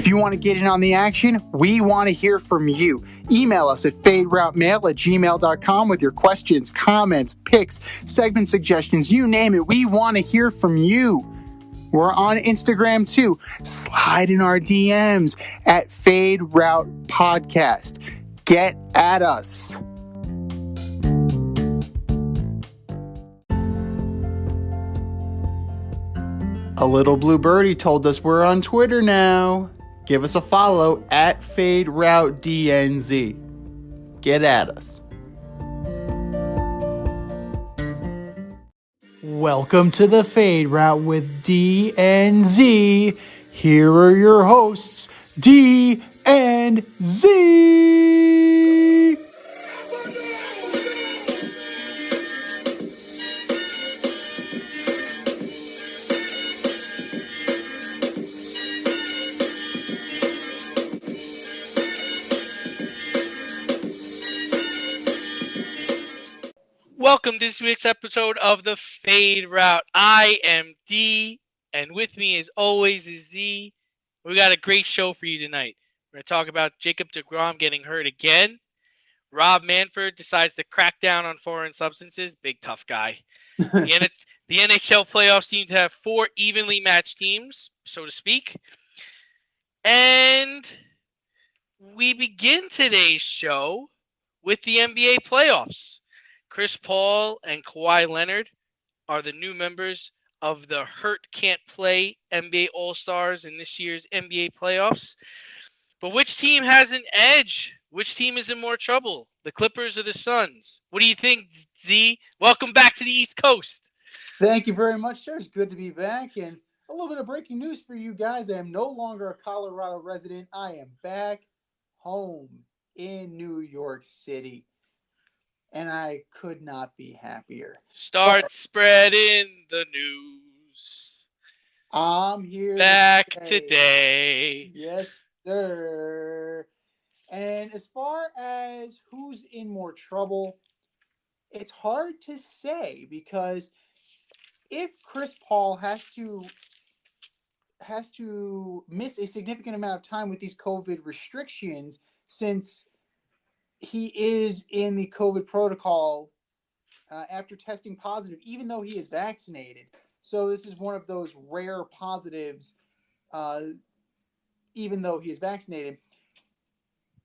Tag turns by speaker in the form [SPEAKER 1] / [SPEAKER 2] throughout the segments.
[SPEAKER 1] If you want to get in on the action, we want to hear from you. Email us at faderoutemail@gmail.com with your questions, comments, picks, segment suggestions, you name it. We want to hear from you. We're on Instagram too. Slide in our DMs at Fade Route Podcast. Get at us. A little blue birdie told us we're on Twitter now. Give us a follow at FadeRouteDNZ. Get at us. Welcome to the Fade Route with D and Z. Here are your hosts, D and Z.
[SPEAKER 2] Welcome to this week's episode of the Fade Route. I am D, and with me as always is Z. We got a great show for you tonight. We're going to talk about Jacob deGrom getting hurt again. Rob Manfred decides to crack down on foreign substances. Big tough guy. The NHL playoffs seem to have 4 evenly matched teams, so to speak. And we begin today's show with the NBA playoffs. Chris Paul and Kawhi Leonard are the new members of the Hurt Can't Play NBA All-Stars in this year's NBA playoffs. But which team has an edge? Which team is in more trouble? The Clippers or the Suns? What do you think, Z? Welcome back to the East Coast.
[SPEAKER 1] Thank you very much, sir. It's good to be back. And a little bit of breaking news for you guys. I am no longer a Colorado resident. I am back home in New York City. And I could not be happier.
[SPEAKER 2] Start spreading the news.
[SPEAKER 1] I'm here
[SPEAKER 2] back today.
[SPEAKER 1] Yes, sir. And as far as who's in more trouble, it's hard to say because if Chris Paul has to miss a significant amount of time with these COVID restrictions, since he is in the COVID protocol after testing positive, even though he is vaccinated. So this is one of those rare positives, even though he is vaccinated.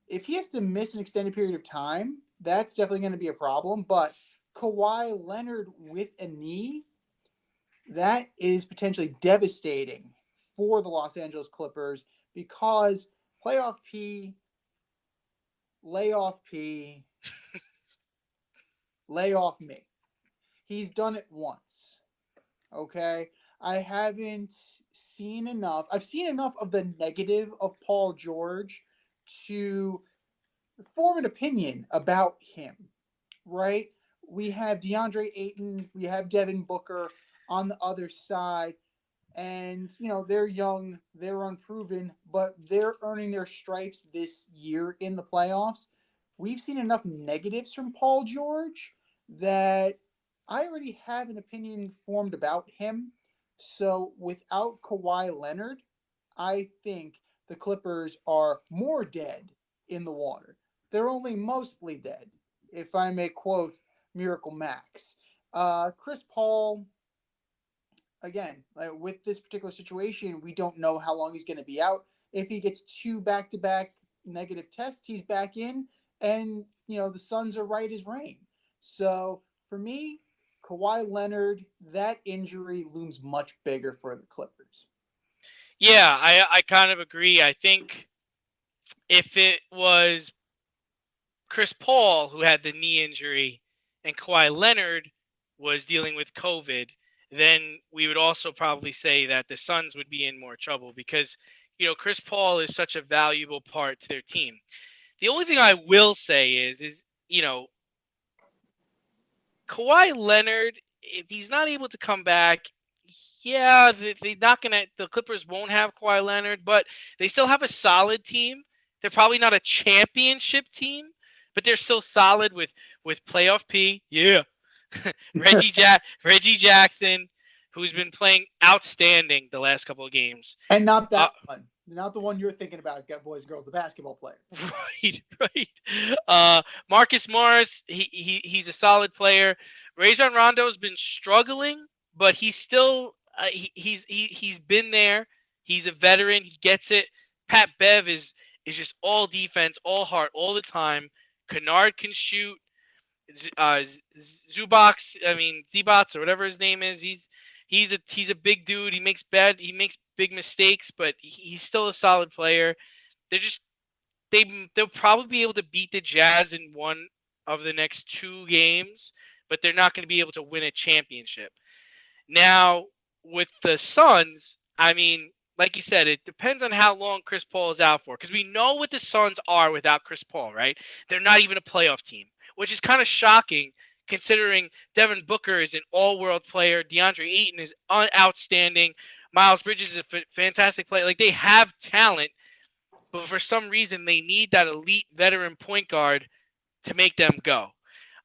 [SPEAKER 1] If he has to miss an extended period of time, that's definitely going to be a problem. But Kawhi Leonard with a knee, that is potentially devastating for the Los Angeles Clippers because playoff P, layoff P, layoff me. He's done it once. Okay? I haven't seen enough. I've seen enough of the negative of Paul George to form an opinion about him. Right? We have DeAndre Ayton. We have Devin Booker on the other side. And, they're young, they're unproven, but they're earning their stripes this year in the playoffs. We've seen enough negatives from Paul George that I already have an opinion formed about him. So without Kawhi Leonard, I think the Clippers are more dead in the water. They're only mostly dead, if I may quote Miracle Max. Chris Paul, again, with this particular situation, we don't know how long he's going to be out. If he gets 2 back-to-back negative tests, he's back in, and, the Suns are right as rain. So, for me, Kawhi Leonard, that injury looms much bigger for the Clippers.
[SPEAKER 2] Yeah, I kind of agree. I think if it was Chris Paul who had the knee injury and Kawhi Leonard was dealing with COVID, then we would also probably say that the Suns would be in more trouble because, Chris Paul is such a valuable part to their team. The only thing I will say is Kawhi Leonard, if he's not able to come back, the Clippers won't have Kawhi Leonard, but they still have a solid team. They're probably not a championship team, but they're still solid with playoff P. Yeah. Reggie Jackson, who's been playing outstanding the last couple of games.
[SPEAKER 1] And not that one. Not the one you're thinking about, boys and girls, the basketball player.
[SPEAKER 2] Right, right. Marcus Morris, he's a solid player. Rajon Rondo's been struggling, but he's still he's been there. He's a veteran. He gets it. Pat Bev is just all defense, all heart, all the time. Kennard can shoot. Zubox, I mean Zbots or whatever his name is. He's a big dude. He makes big mistakes, but he's still a solid player. They're just they'll probably be able to beat the Jazz in one of the next two games, but they're not going to be able to win a championship. Now, with the Suns, I mean, like you said, it depends on how long Chris Paul is out for. Because we know what the Suns are without Chris Paul, right? They're not even a playoff team, which is kind of shocking considering Devin Booker is an all-world player. DeAndre Ayton is outstanding. Miles Bridges is a fantastic player. Like, they have talent, but for some reason they need that elite veteran point guard to make them go.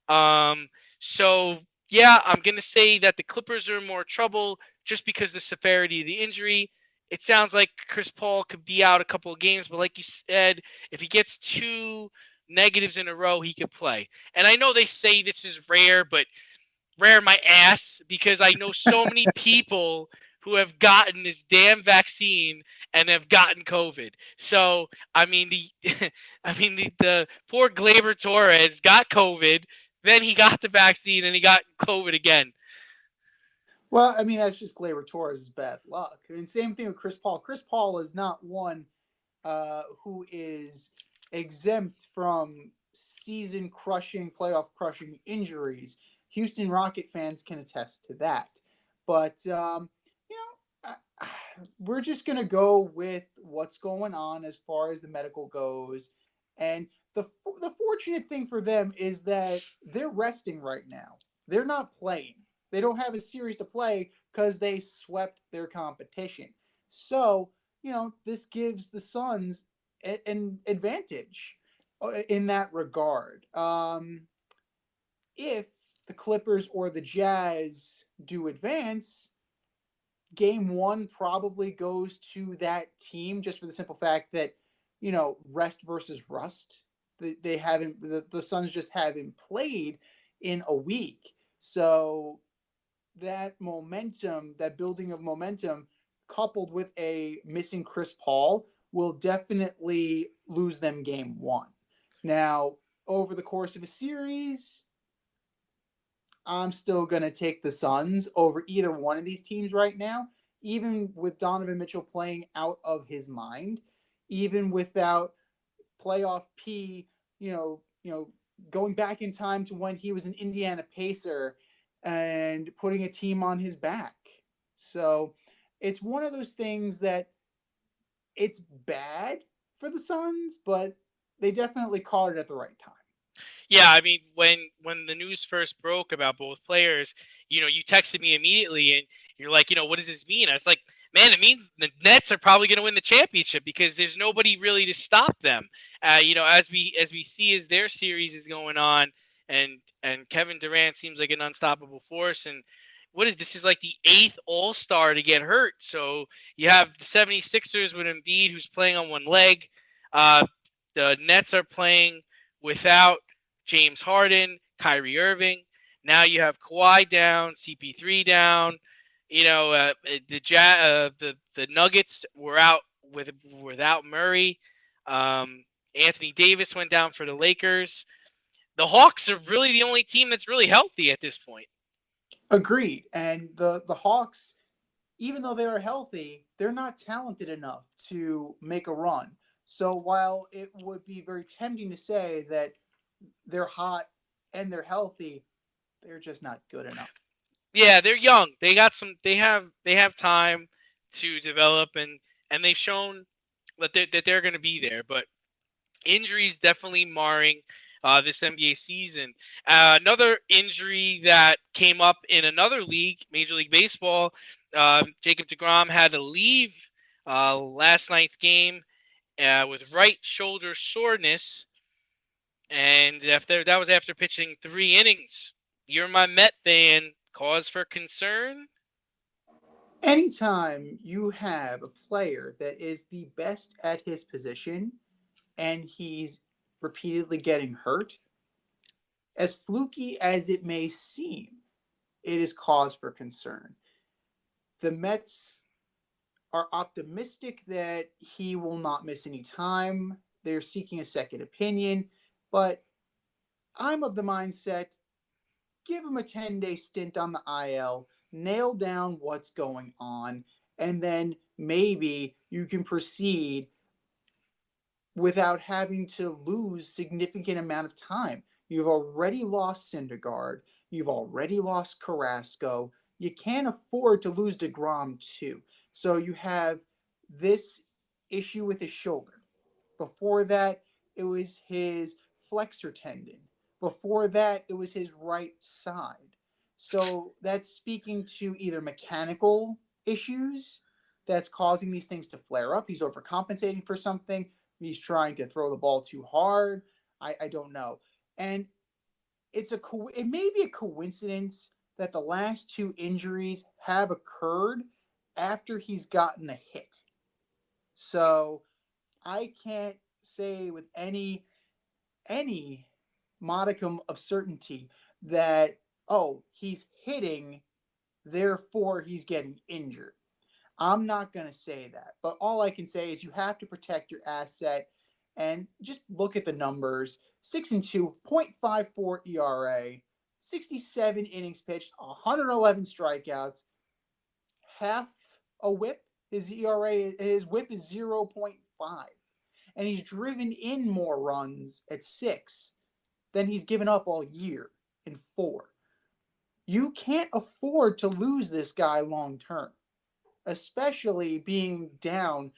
[SPEAKER 2] Um, so yeah, I'm gonna say that the Clippers are in more trouble just because of the severity of the injury. It sounds like Chris Paul could be out a couple of games, but like you said, if he gets two negatives in a row, he could play. And I know they say this is rare, but rare my ass because I know so many people who have gotten this damn vaccine and have gotten COVID. So I mean the poor Glaber Torres got COVID, then he got the vaccine and he got COVID again.
[SPEAKER 1] Well, I mean, that's just Glaber Torres' bad luck. And same thing with Chris Paul. Chris Paul is not one who is exempt from season crushing, playoff crushing injuries. Houston Rocket fans can attest to that. But, you know, we're just going to go with what's going on as far as the medical goes. And the fortunate thing for them is that they're resting right now. They're not playing. They don't have a series to play because they swept their competition. So, this gives the Suns an advantage in that regard. If the Clippers or the Jazz do advance, game one probably goes to that team just for the simple fact that, rest versus rust. They haven't, the Suns just haven't played in a week. So that momentum, that building of momentum, coupled with a missing Chris Paul, will definitely lose them game one. Now, over the course of a series, I'm still going to take the Suns over either one of these teams right now, even with Donovan Mitchell playing out of his mind, even without playoff P, going back in time to when he was an Indiana Pacer and putting a team on his back. So it's one of those things that it's bad for the Suns, but they definitely caught it at the right time.
[SPEAKER 2] Yeah, I mean, when the news first broke about both players, you texted me immediately and you're like, what does this mean? I was like, man, it means the Nets are probably going to win the championship because there's nobody really to stop them. As we see as their series is going on, and Kevin Durant seems like an unstoppable force. And this is like the eighth All-Star to get hurt. So you have the 76ers with Embiid who's playing on one leg. The Nets are playing without James Harden, Kyrie Irving. Now you have Kawhi down, CP3 down. The Nuggets were out without Murray. Anthony Davis went down for the Lakers. The Hawks are really the only team that's really healthy at this point.
[SPEAKER 1] Agreed. And the Hawks, even though they are healthy, they're not talented enough to make a run. So while it would be very tempting to say that they're hot and they're healthy, they're just not good enough.
[SPEAKER 2] Yeah, they're young. They got some. They have time to develop, and they've shown that they're going to be there. But injuries definitely marring this NBA season. Another injury that came up in another league, Major League Baseball. Jacob deGrom had to leave last night's game with right shoulder soreness, and that was after pitching 3 innings. You're my Met fan. Cause for concern?
[SPEAKER 1] Anytime you have a player that is the best at his position and he's repeatedly getting hurt, as fluky as it may seem, it is cause for concern. The Mets are optimistic that he will not miss any time. They're seeking a second opinion, but I'm of the mindset give him a 10-day stint on the IL, nail down what's going on, and then maybe you can proceed without having to lose significant amount of time. You've already lost Syndergaard. You've already lost Carrasco. You can't afford to lose deGrom too. So you have this issue with his shoulder. Before that, it was his flexor tendon. Before that, it was his right side. So that's speaking to either mechanical issues that's causing these things to flare up. He's overcompensating for something. He's trying to throw the ball too hard. I don't know. And it may be a coincidence that the last two injuries have occurred after he's gotten a hit. So I can't say with any modicum of certainty that he's hitting, therefore he's getting injured. I'm not going to say that, but all I can say is you have to protect your asset and just look at the numbers. 6-2, 0.54 ERA, 67 innings pitched, 111 strikeouts, half a whip. His whip is 0.5, and he's driven in more runs at 6 than he's given up all year in 4. You can't afford to lose this guy long term, especially being down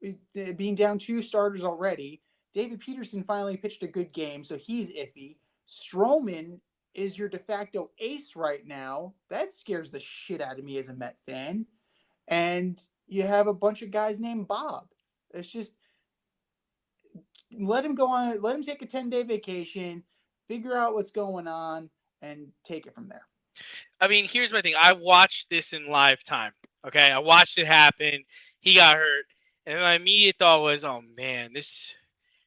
[SPEAKER 1] 2 starters already. David Peterson finally pitched a good game, so he's iffy. Stroman is your de facto ace right now. That scares the shit out of me as a Met fan. And you have a bunch of guys named Bob. It's just let him take a 10-day vacation, figure out what's going on, and take it from there.
[SPEAKER 2] I mean, here's my thing. I watched this in live time. Okay, I watched it happen. He got hurt, and my immediate thought was, "Oh man, this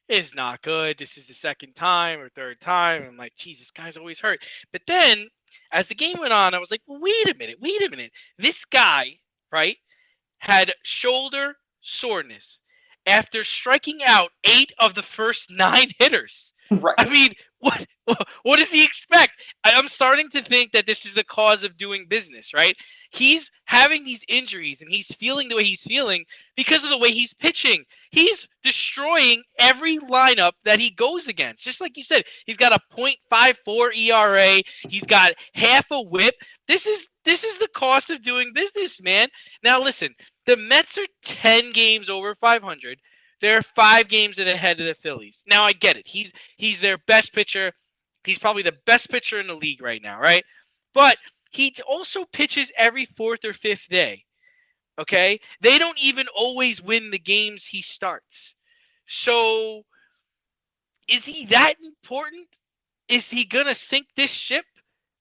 [SPEAKER 2] is not good. This is the second time or third time." I'm like, "Jesus, guy's always hurt." But then, as the game went on, I was like, well, wait a minute. This guy, right, had shoulder soreness after striking out 8 of the first 9 hitters.
[SPEAKER 1] Right.
[SPEAKER 2] I mean, what does he expect? I'm starting to think that this is the cause of doing business, right? He's having these injuries and he's feeling the way he's feeling because of the way he's pitching. He's destroying every lineup that he goes against. Just like you said, he's got a .54 ERA. He's got half a whip. This is the cost of doing business, man. Now listen, the Mets are 10 games over 500. They're 5 games ahead of the Phillies. Now I get it. He's their best pitcher. He's probably the best pitcher in the league right now, right? But he also pitches every 4th or 5th day. Okay? They don't even always win the games he starts. So is he that important? Is he going to sink this ship?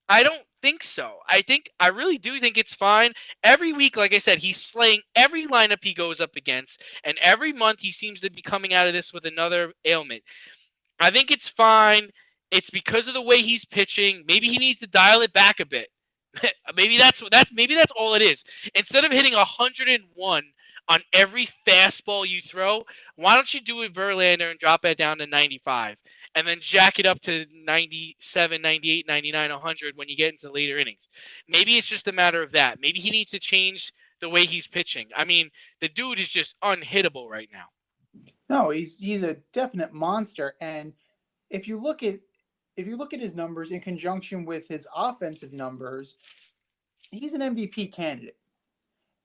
[SPEAKER 2] I don't think so. I really do think it's fine. Every week, like I said, he's slaying every lineup he goes up against, and every month he seems to be coming out of this with another ailment. I think it's fine. It's because of the way he's pitching. Maybe he needs to dial it back a bit. maybe that's all it is. Instead of hitting 101 on every fastball you throw, why don't you do a Verlander and drop it down to 95 and then jack it up to 97, 98, 99, 100 when you get into later innings? Maybe it's just a matter of that. Maybe he needs to change the way he's pitching. I mean, the dude is just unhittable right now.
[SPEAKER 1] No, he's a definite monster, and if you look at his numbers in conjunction with his offensive numbers, he's an MVP candidate.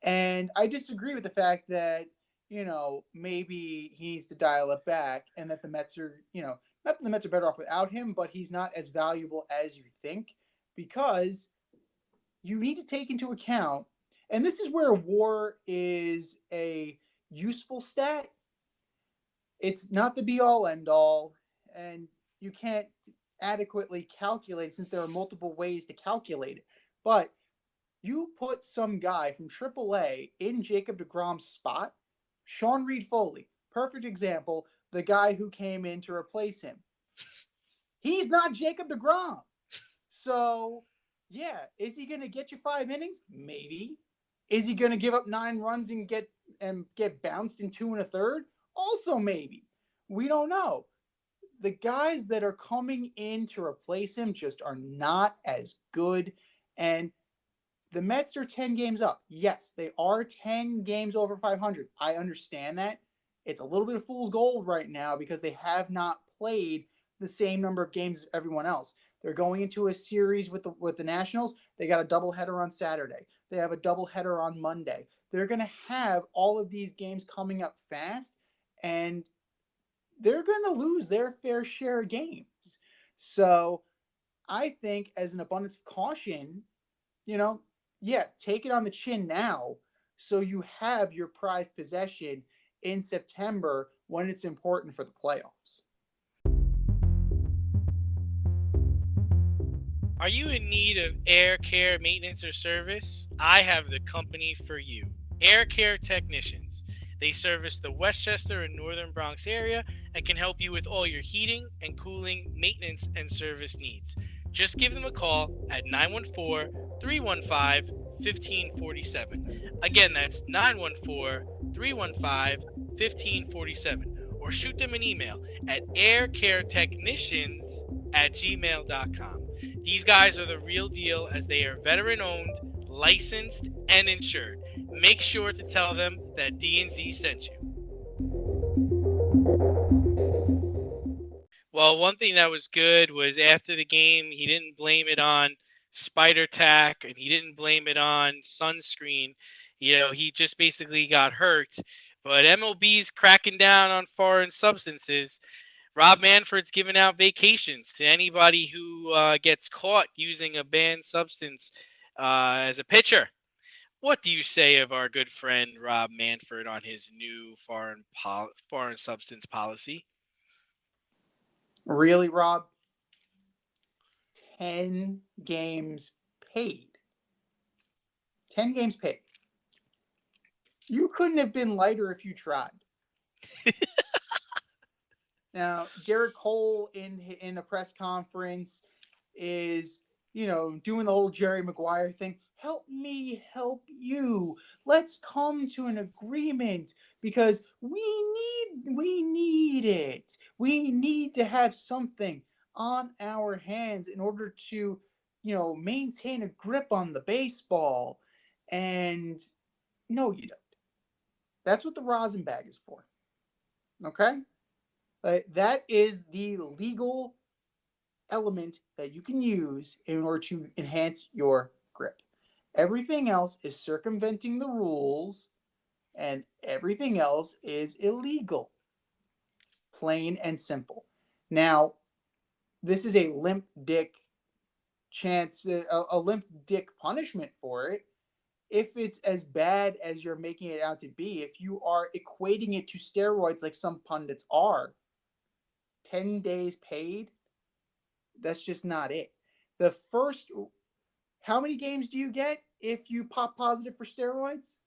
[SPEAKER 1] And I disagree with the fact that, maybe he needs to dial it back and that the Mets are, not that the Mets are better off without him, but he's not as valuable as you think because you need to take into account, and this is where WAR is a useful stat. It's not the be all end all, and you can't adequately calculate since there are multiple ways to calculate it. But You put some guy from AAA in Jacob deGrom's spot, Sean Reed Foley, perfect example, the guy who came in to replace him. He's not Jacob deGrom. So, yeah, is he going to get you 5 innings? Maybe. Is he going to give up 9 runs and get bounced in 2 1/3? Also, maybe. We don't know. The guys that are coming in to replace him just are not as good. And the Mets are 10 games up. Yes, they are 10 games over 500. I understand that. It's a little bit of fool's gold right now because they have not played the same number of games as everyone else. They're going into a series with the Nationals. They got a doubleheader on Saturday. They have a doubleheader on Monday. They're going to have all of these games coming up fast, and they're going to lose their fair share of games. So I think, as an abundance of caution, yeah, take it on the chin now so you have your prized possession in September when it's important for the playoffs.
[SPEAKER 2] Are you in need of air care maintenance or service? I have the company for you. Air Care Technicians. They service the Westchester and Northern Bronx area and can help you with all your heating and cooling, maintenance, and service needs. Just give them a call at 914 315 1547. Again, that's 914 315 1547. Or shoot them an email at aircaretechnicians@gmail.com. These guys are the real deal as they are veteran owned, licensed, and insured. Make sure to tell them that D&Z sent you. Well, one thing that was good was after the game, he didn't blame it on spider tack and he didn't blame it on sunscreen. He just basically got hurt. But MLB's cracking down on foreign substances. Rob Manfred's giving out vacations to anybody who gets caught using a banned substance as a pitcher. What do you say of our good friend Rob Manfred on his new foreign substance policy?
[SPEAKER 1] Really, Rob? 10 games paid. 10 games paid. You couldn't have been lighter if you tried. Now, Garrett Cole in a press conference is, doing the whole Jerry Maguire thing. Help me help you. Let's come to an agreement because we need it. We need to have something on our hands in order to, maintain a grip on the baseball. And no, you don't. That's what the rosin bag is for. Okay? That is the legal element that you can use in order to enhance your grip. Everything else is circumventing the rules, and everything else is illegal. Plain and simple. Now, this is a limp dick chance, a limp dick punishment for it. If it's as bad as you're making it out to be, if you are equating it to steroids like some pundits are, 10 days paid, that's just not it. The first, how many games do you get if you pop positive for steroids?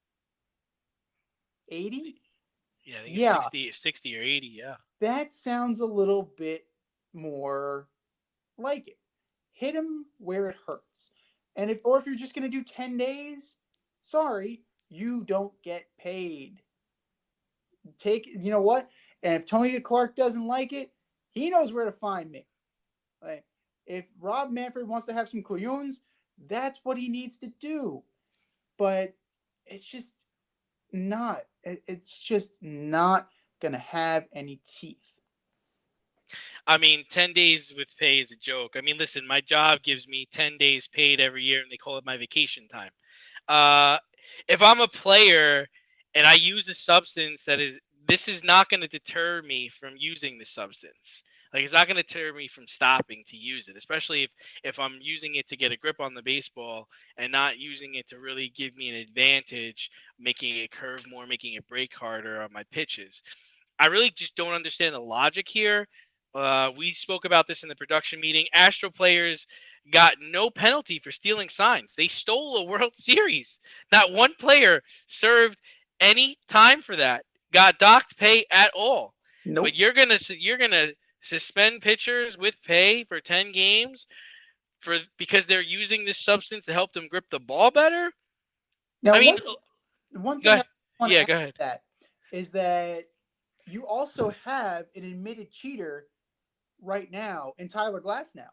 [SPEAKER 1] 80?
[SPEAKER 2] Yeah, I think it's
[SPEAKER 1] Yeah,
[SPEAKER 2] 60 or 80, yeah.
[SPEAKER 1] that sounds a little bit more like it. Hit them where it hurts. And if you're just going to do 10 days, sorry, you don't get paid. You know what? And if Tony Clark doesn't like it, he knows where to find me. Like, if Rob Manfred wants to have some coyones, that's what he needs to do. But it's just not. It's just not gonna have any teeth.
[SPEAKER 2] I mean, 10 days with pay is a joke. I mean, listen, my job gives me 10 days paid every year, and they call it my vacation time. Uh, if I'm a player and I use a substance this is not going to deter me from using the substance. Like, it's not going to deter me from stopping to use it, especially if I'm using it to get a grip on the baseball and not using it to really give me an advantage, making it curve more, making it break harder on my pitches. I really just don't understand the logic here. We spoke about this in the production meeting. Astro players got no penalty for stealing signs. They stole a World Series. Not one player served any time for that. Got docked pay at all. But
[SPEAKER 1] Nope.
[SPEAKER 2] you're gonna suspend pitchers with pay for 10 games for because they're using this substance to help them grip the ball better.
[SPEAKER 1] Now,
[SPEAKER 2] I mean,
[SPEAKER 1] one
[SPEAKER 2] go
[SPEAKER 1] thing I
[SPEAKER 2] ahead.
[SPEAKER 1] want to
[SPEAKER 2] Yeah,
[SPEAKER 1] add
[SPEAKER 2] go
[SPEAKER 1] to
[SPEAKER 2] ahead.
[SPEAKER 1] that is that you also have an admitted cheater right now in Tyler Glasnow,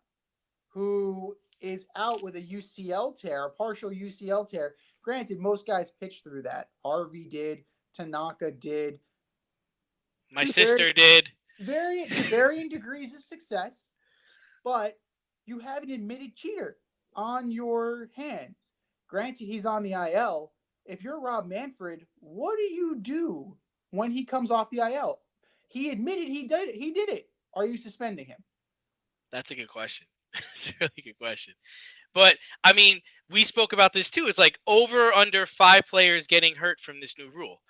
[SPEAKER 1] who is out with a UCL tear, a partial UCL tear. Granted, most guys pitch through that. Harvey did, Tanaka did,
[SPEAKER 2] My
[SPEAKER 1] to very,
[SPEAKER 2] sister did.
[SPEAKER 1] to varying degrees of success. But you have an admitted cheater on your hands. Granted, he's on the IL. If you're Rob Manfred, what do you do when he comes off the IL? He admitted he did it. He did it. Are you suspending him?
[SPEAKER 2] That's a good question. It's a really good question. But I mean, we spoke about this too. It's like over under 5 players getting hurt from this new rule.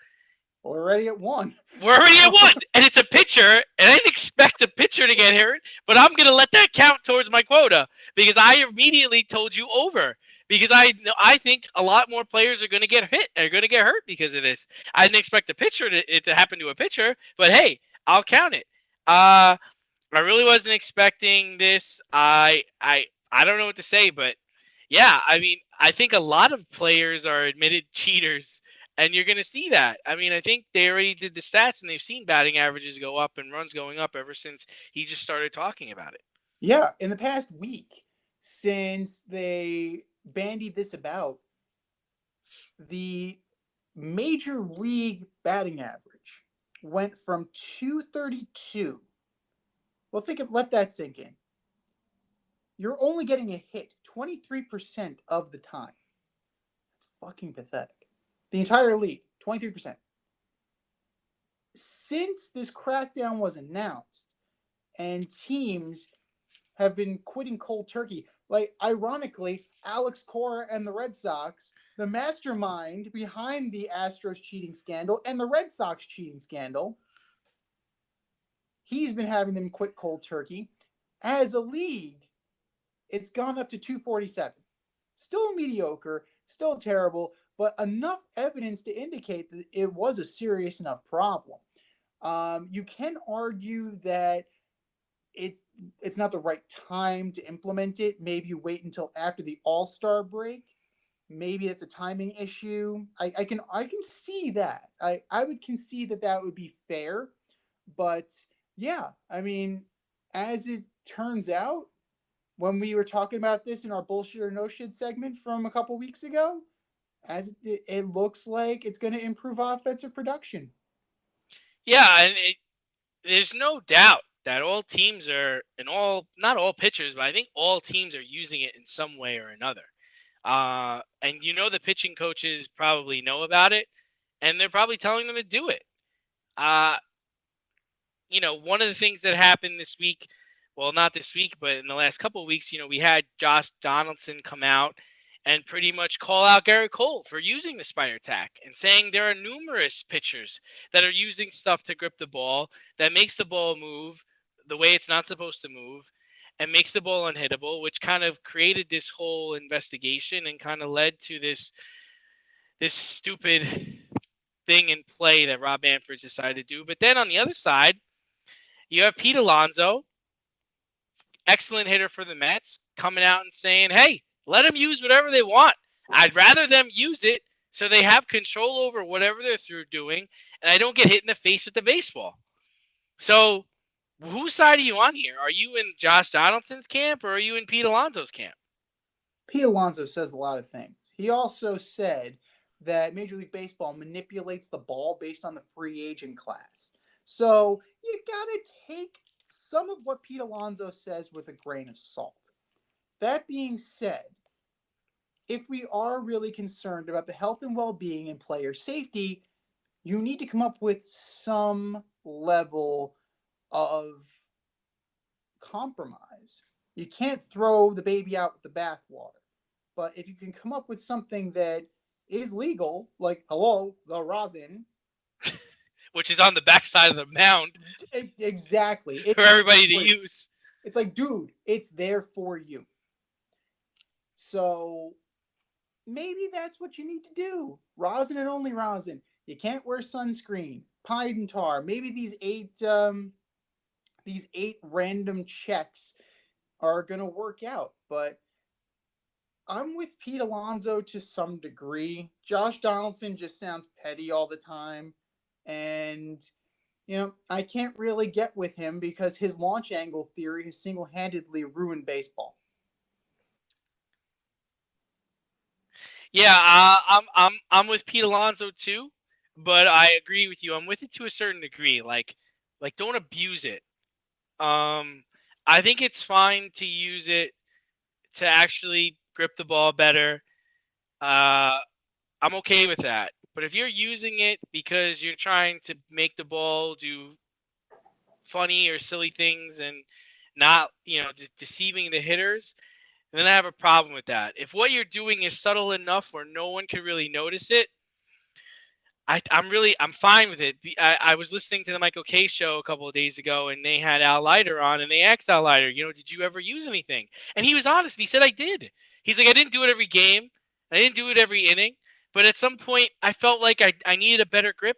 [SPEAKER 1] We're already at one.
[SPEAKER 2] We're already at one, and it's a pitcher, and I didn't expect a pitcher to get hurt, but I'm gonna let that count towards my quota because I immediately told you over because I think a lot more players are gonna get hit, are gonna get hurt because of this. I didn't expect a pitcher it to happen to a pitcher, but hey, I'll count it. I really wasn't expecting this. I don't know what to say, but yeah, I mean, I think a lot of players are admitted cheaters, and you're going to see that. I mean, I think they already did the stats, and they've seen batting averages go up and runs going up ever since he just started talking about it.
[SPEAKER 1] Yeah, in the past week, since they bandied this about, the major league batting average went from 232. Well, let that sink in. You're only getting a hit 23% of the time. That's fucking pathetic. The entire league, 23%. Since this crackdown was announced and teams have been quitting cold turkey, like ironically, Alex Cora and the Red Sox, the mastermind behind the Astros cheating scandal and the Red Sox cheating scandal, he's been having them quit cold turkey. As a league, it's gone up to 247. Still mediocre, still terrible, but enough evidence to indicate that it was a serious enough problem. You can argue that it's it's not the right time to implement it. Maybe you wait until after the All-Star break. Maybe it's a timing issue. I can see that. I would concede that that would be fair, but yeah, I mean, as it turns out, when we were talking about this in our bullshit or no shit segment from a couple weeks ago, it looks like it's going to improve offensive production.
[SPEAKER 2] Yeah, and there's no doubt that all teams are, and all, not all pitchers, but I think all teams are using it in some way or another. And the pitching coaches probably know about it, and they're probably telling them to do it. Uh, one of the things that happened this week, well, not this week, but in the last couple of weeks, we had Josh Donaldson come out and pretty much call out Garrett Cole for using the spider tack and saying there are numerous pitchers that are using stuff to grip the ball that makes the ball move the way it's not supposed to move and makes the ball unhittable, which kind of created this whole investigation and kind of led to this stupid thing in play that Rob Manfred decided to do. But then on the other side, you have Pete Alonso, excellent hitter for the Mets, coming out and saying, hey, let them use whatever they want. I'd rather them use it so they have control over whatever they're through doing, and I don't get hit in the face with the baseball. So, whose side are you on here? Are you in Josh Donaldson's camp or are you in Pete Alonso's camp?
[SPEAKER 1] Pete Alonso says a lot of things. He also said that Major League Baseball manipulates the ball based on the free agent class. So you got to take some of what Pete Alonso says with a grain of salt. That being said, if we are really concerned about the health and well-being and player safety, you need to come up with some level of compromise. You can't throw the baby out with the bathwater. But if you can come up with something that is legal, like hello, the rosin,
[SPEAKER 2] which is on the backside of the mound
[SPEAKER 1] exactly,
[SPEAKER 2] for everybody to use.
[SPEAKER 1] It's like, dude, it's there for you. So maybe that's what you need to do. Rosin and only rosin. You can't wear sunscreen. Pine tar. Maybe these eight random checks are gonna work out. But I'm with Pete Alonso to some degree. Josh Donaldson just sounds petty all the time, and I can't really get with him because his launch angle theory has single-handedly ruined baseball.
[SPEAKER 2] Yeah, I'm with Pete Alonso too, but I agree with you. I'm with it to a certain degree. Like don't abuse it. Um, I think it's fine to use it to actually grip the ball better. Uh, I'm okay with that. But if you're using it because you're trying to make the ball do funny or silly things and not, just deceiving the hitters, then I have a problem with that. If what you're doing is subtle enough where no one can really notice it, I'm fine with it. I was listening to the Michael K show a couple of days ago, and they had Al Leiter on, and they asked Al Leiter, did you ever use anything? And he was honest. He said I did. He's like, I didn't do it every game, I didn't do it every inning, but at some point I felt like I needed a better grip,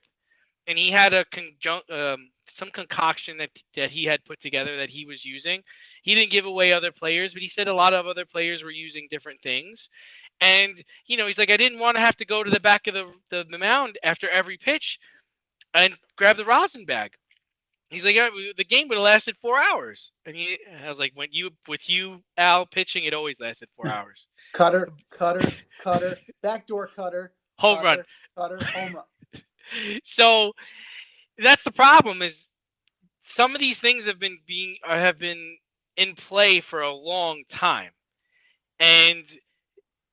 [SPEAKER 2] and he had some concoction that he had put together that he was using. He didn't give away other players, but he said a lot of other players were using different things. And he's like, I didn't want to have to go to the back of the mound after every pitch and grab the rosin bag. He's like, yeah, the game would have lasted 4 hours. I was like, with you Al pitching, it always lasted 4 hours.
[SPEAKER 1] Cutter, cutter, cutter, backdoor cutter,
[SPEAKER 2] Home run.
[SPEAKER 1] cutter, home run.
[SPEAKER 2] So that's the problem. Is some of these things have been in play for a long time, and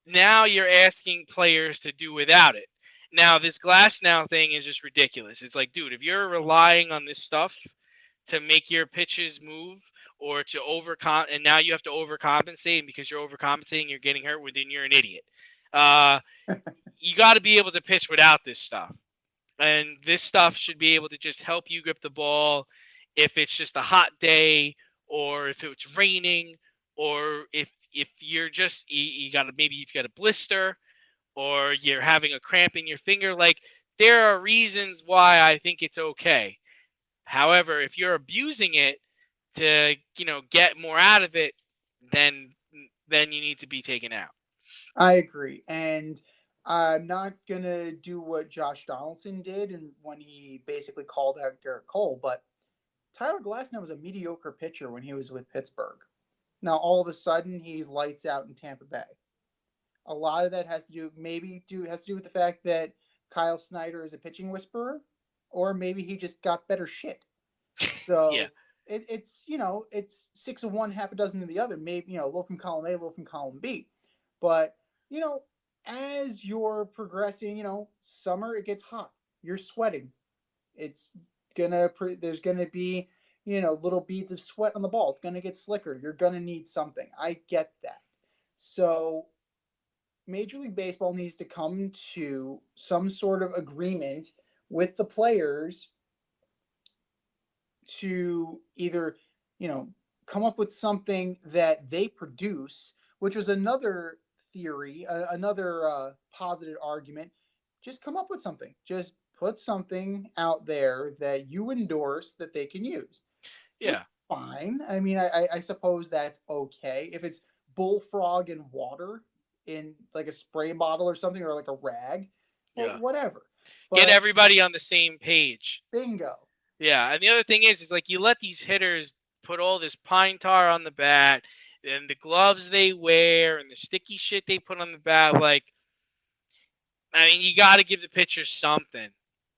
[SPEAKER 2] now you're asking players to do without it. Now this glass now thing is just ridiculous. It's like, dude, if you're relying on this stuff to make your pitches move or to and now you have to overcompensate, and because you're overcompensating, you're getting hurt, then you're an idiot. Uh, you got to be able to pitch without this stuff. And this stuff should be able to just help you grip the ball if it's just a hot day, or if it's raining, or if you're just you got maybe you've got a blister, or you're having a cramp in your finger. Like, there are reasons why I think it's okay. However, if you're abusing it to get more out of it, then you need to be taken out.
[SPEAKER 1] I agree, and I'm not gonna do what Josh Donaldson did, and when he basically called out Garrett Cole, but Tyler Glasnow was a mediocre pitcher when he was with Pittsburgh. Now all of a sudden he's lights out in Tampa Bay. A lot of that has to do with the fact that Kyle Snyder is a pitching whisperer, or maybe he just got better shit.
[SPEAKER 2] Yeah.
[SPEAKER 1] So it's six of one, half a dozen of the other. Maybe a little from column A, a little from column B. But you know, as you're progressing, summer it gets hot. You're sweating. It's there's gonna be little beads of sweat on the ball. It's gonna get slicker. You're gonna need something. I get that. So Major League Baseball needs to come to some sort of agreement with the players to either, come up with something that they produce, which was another theory, another positive argument. Just come up with something. Just put something out there that you endorse that they can use. Which
[SPEAKER 2] Yeah.
[SPEAKER 1] fine. I mean, I suppose that's okay if it's bullfrog and water in like a spray bottle or something, or like a rag. Well,
[SPEAKER 2] Yeah.
[SPEAKER 1] whatever.
[SPEAKER 2] Get
[SPEAKER 1] But
[SPEAKER 2] everybody on the same page.
[SPEAKER 1] bingo.
[SPEAKER 2] Yeah, and the other thing is like, you let these hitters put all this pine tar on the bat, and the gloves they wear, and the sticky shit they put on the bat. Like, I mean, you got to give the pitcher something.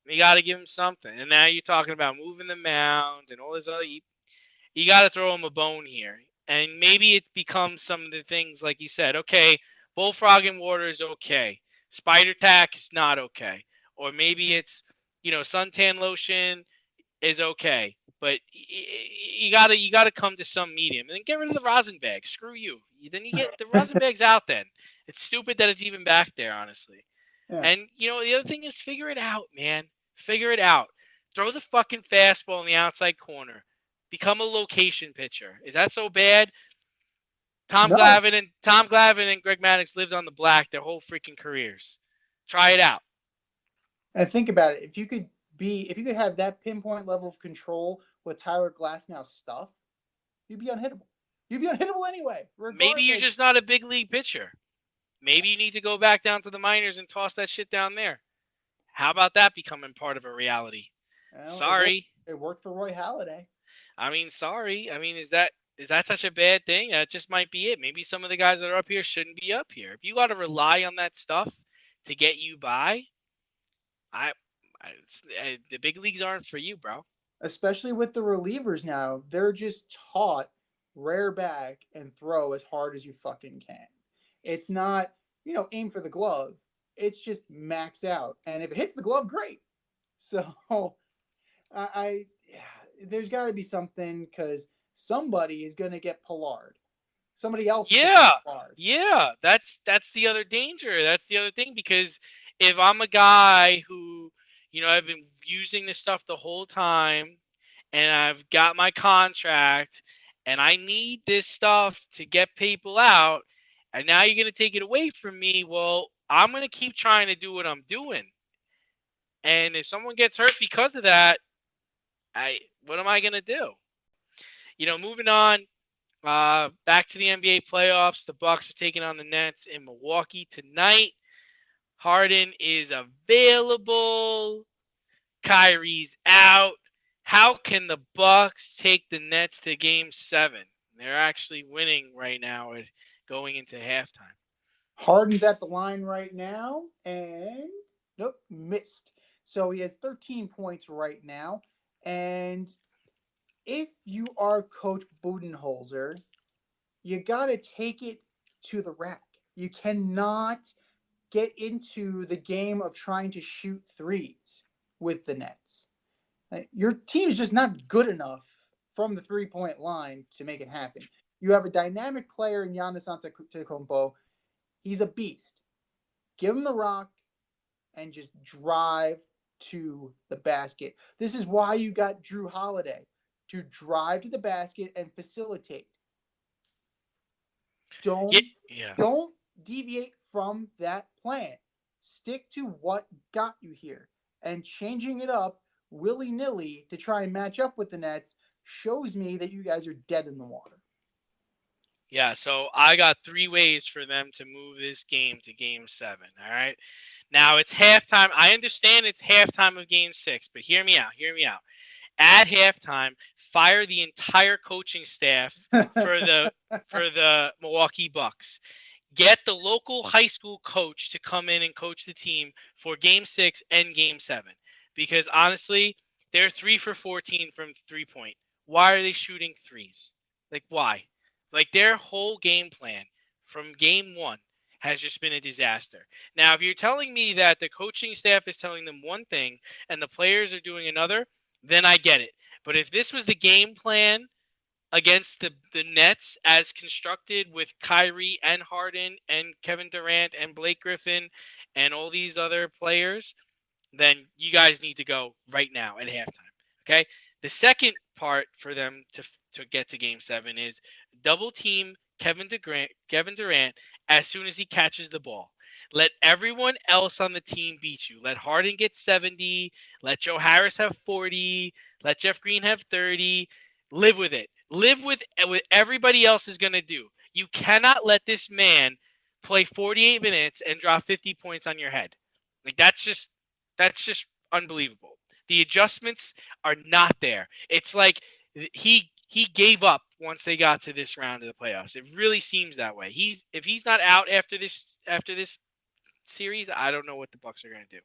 [SPEAKER 2] You got to give him something. And now you're talking about moving the mound and all this other. You got to throw him a bone here. And maybe it becomes some of the things like you said. Okay, bullfrog and water is okay. Spider tack is not okay. Or maybe it's suntan lotion is okay, but you gotta come to some medium, and then get rid of the rosin bag. Screw you. Then you get the rosin bags out. Then it's stupid that it's even back there, honestly.
[SPEAKER 1] Yeah.
[SPEAKER 2] And the other thing is, figure it out, man. Figure it out. Throw the fucking fastball in the outside corner. Become a location pitcher. Is that so bad?
[SPEAKER 1] No.
[SPEAKER 2] Tom Glavine and Greg Maddux lived on the black their whole freaking careers. Try it out.
[SPEAKER 1] And think about it. If you could have that pinpoint level of control with Tyler Glasnow's stuff, you'd be unhittable. You'd be unhittable anyway,
[SPEAKER 2] Maybe you're just
[SPEAKER 1] regardless.
[SPEAKER 2] not a big league pitcher. Maybe you need to go back down to the minors and toss that shit down there. How about that becoming part of a reality?
[SPEAKER 1] Well,
[SPEAKER 2] Sorry.
[SPEAKER 1] it worked for Roy Halladay.
[SPEAKER 2] I mean, sorry. I mean, is that such a bad thing? That just might be it. Maybe some of the guys that are up here shouldn't be up here. If you got to rely on that stuff to get you by, I, the big leagues aren't for you, bro.
[SPEAKER 1] Especially with the relievers now, they're just taught rear back and throw as hard as you fucking can. It's not, aim for the glove. It's just max out. And if it hits the glove, great. So I there's got to be something because somebody is going to get Pollard. Somebody else is going to
[SPEAKER 2] Yeah,
[SPEAKER 1] get Pollard.
[SPEAKER 2] yeah. That's the other danger. That's the other thing because if I'm a guy who, I've been using this stuff the whole time, and I've got my contract, and I need this stuff to get people out, and now you're gonna take it away from me. Well, I'm gonna keep trying to do what I'm doing, and if someone gets hurt because of that, what am I gonna do? Moving on. Back to the NBA playoffs. The Bucks are taking on the Nets in Milwaukee tonight. Harden is available. Kyrie's out. How can the Bucks take the Nets to Game 7? They're actually winning right now at going into halftime.
[SPEAKER 1] Harden's at the line right now, and nope, missed. So he has 13 points right now. And if you are Coach Budenholzer, you got to take it to the rack. You cannot get into the game of trying to shoot threes with the Nets. Your team's just not good enough from the 3-point line to make it happen. You have a dynamic player in Giannis Antetokounmpo. He's a beast. Give him the rock and just drive to the basket. This is why you got Drew Holiday to drive to the basket and facilitate.
[SPEAKER 2] Yeah,
[SPEAKER 1] Don't
[SPEAKER 2] yeah.
[SPEAKER 1] don't deviate from that plan. Stick to what got you here. And changing it up willy-nilly to try and match up with the Nets shows me that you guys are dead in the water.
[SPEAKER 2] Yeah, so I got 3 ways for them to move this game to Game 7, all right? Now, it's halftime. I understand it's halftime of Game 6, but hear me out. Hear me out. At halftime, fire the entire coaching staff for the Milwaukee Bucks. Get the local high school coach to come in and coach the team for Game 6 and Game 7. Because honestly, they're 3 for 14 from 3-point. Why are they shooting threes? Like, why? Like, their whole game plan from Game 1 has just been a disaster. Now, if you're telling me that the coaching staff is telling them one thing and the players are doing another, then I get it. But if this was the game plan against the Nets as constructed with Kyrie and Harden and Kevin Durant and Blake Griffin and all these other players, then you guys need to go right now at halftime. Okay? The second part for them to get to Game 7 is double team Kevin Durant as soon as he catches the ball. Let everyone else on the team beat you. Let Harden get 70. Let Joe Harris have 40. Let Jeff Green have 30. Live with it. Live with what everybody else is going to do. You cannot let this man play 48 minutes and drop 50 points on your head. Like that's just unbelievable. The adjustments are not there. It's like he gave up once they got to this round of the playoffs. It really seems that way. If he's not out after this series, I don't know what the Bucks are going to do.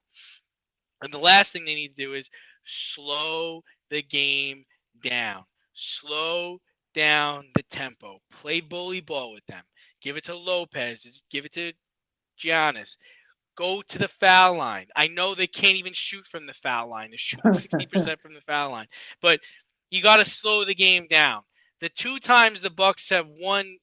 [SPEAKER 2] And the last thing they need to do is slow the game down. Slow down the tempo. Play bully ball with them. Give it to Lopez. Give it to Giannis. Go to the foul line. I know they can't even shoot from the foul line. They're shooting 60% from the foul line. But you got to slow the game down. The 2 times the Bucks have won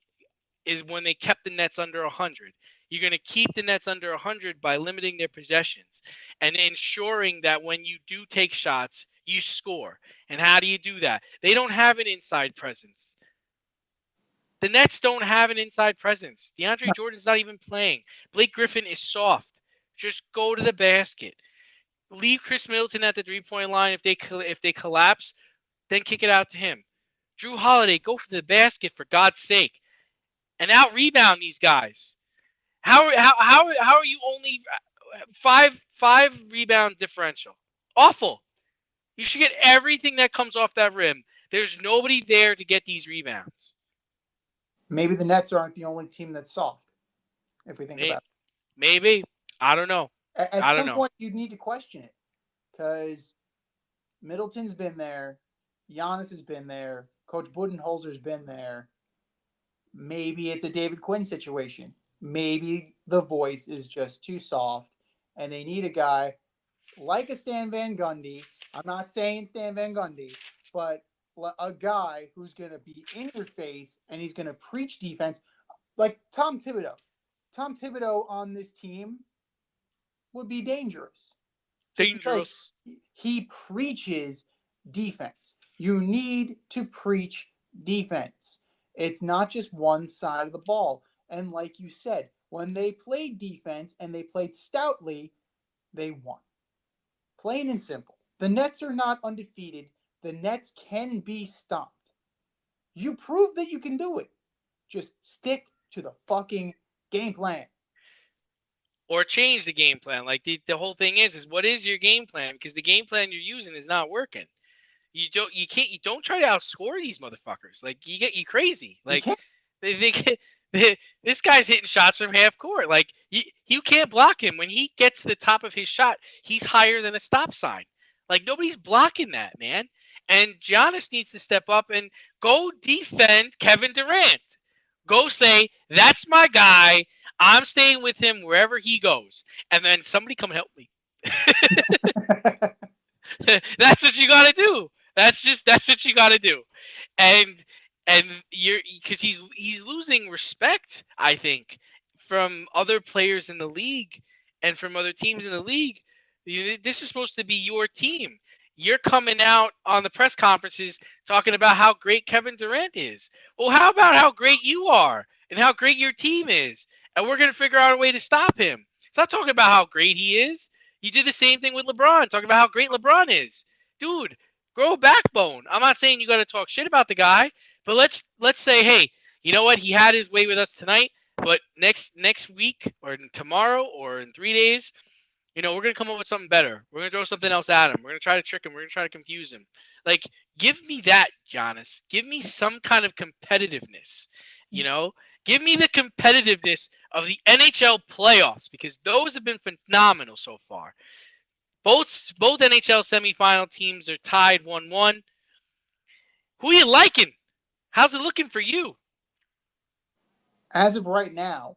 [SPEAKER 2] is when they kept the Nets under 100. You're going to keep the Nets under 100 by limiting their possessions and ensuring that when you do take shots, you score. And how do you do that? They don't have an inside presence. The Nets don't have an inside presence. DeAndre Jordan's not even playing. Blake Griffin is soft. Just go to the basket. Leave Chris Middleton at the 3-point line. If they collapse, then kick it out to him. Drew Holiday, go for the basket for God's sake, and out rebound these guys. How are you only five rebound differential? Awful. You should get everything that comes off that rim. There's nobody there to get these rebounds.
[SPEAKER 1] Maybe the Nets aren't the only team that's soft, if we think
[SPEAKER 2] Maybe,
[SPEAKER 1] about
[SPEAKER 2] maybe. I don't know.
[SPEAKER 1] it. At
[SPEAKER 2] I don't
[SPEAKER 1] some
[SPEAKER 2] know.
[SPEAKER 1] point, you'd need to question it because Middleton's been there, Giannis has been there, Coach Budenholzer's been there. Maybe it's a David Quinn situation. Maybe the voice is just too soft, and they need a guy like a Stan Van Gundy. I'm not saying Stan Van Gundy, but a guy who's going to be in your face and he's going to preach defense, like Tom Thibodeau. Tom Thibodeau on this team would be dangerous just because
[SPEAKER 2] Dangerous.
[SPEAKER 1] he preaches defense. You need to preach defense. It's not just one side of the ball. And like you said, when they played defense and they played stoutly, they won. Plain and simple. The Nets are not undefeated. The Nets can be stopped. You prove that you can do it. Just stick to the fucking game plan.
[SPEAKER 2] Or change the game plan. Like the whole thing is what is your game plan? Because the game plan you're using is not working. You don't try to outscore these motherfuckers. Like you crazy.
[SPEAKER 1] You
[SPEAKER 2] Like
[SPEAKER 1] can't.
[SPEAKER 2] this guy's hitting shots from half court. Like you can't block him when he gets to the top of his shot. He's higher than a stop sign. Like nobody's blocking that, man. And Giannis needs to step up and go defend Kevin Durant. Go say that's my guy. I'm staying with him wherever he goes. And then somebody come help me. That's what you got to do. That's what you got to do. And you're because he's losing respect, I think, from other players in the league and from other teams in the league. This is supposed to be your team. You're coming out on the press conferences talking about how great Kevin Durant is. Well, how about how great you are and how great your team is? And we're going to figure out a way to stop him. Stop talking about how great he is. You did the same thing with LeBron, talking about how great LeBron is. Dude, grow a backbone. I'm not saying you got to talk shit about the guy, but let's say, hey, you know what? He had his way with us tonight, but next week or tomorrow or in 3 days, we're gonna come up with something better. We're gonna throw something else at him. We're gonna try to trick him. We're gonna try to confuse him. Like, give me that, Giannis. Give me some kind of competitiveness. You know, give me the competitiveness of the NHL playoffs because those have been phenomenal so far. Both NHL semifinal teams are tied 1-1. Who are you liking? How's it looking for you?
[SPEAKER 1] As of right now,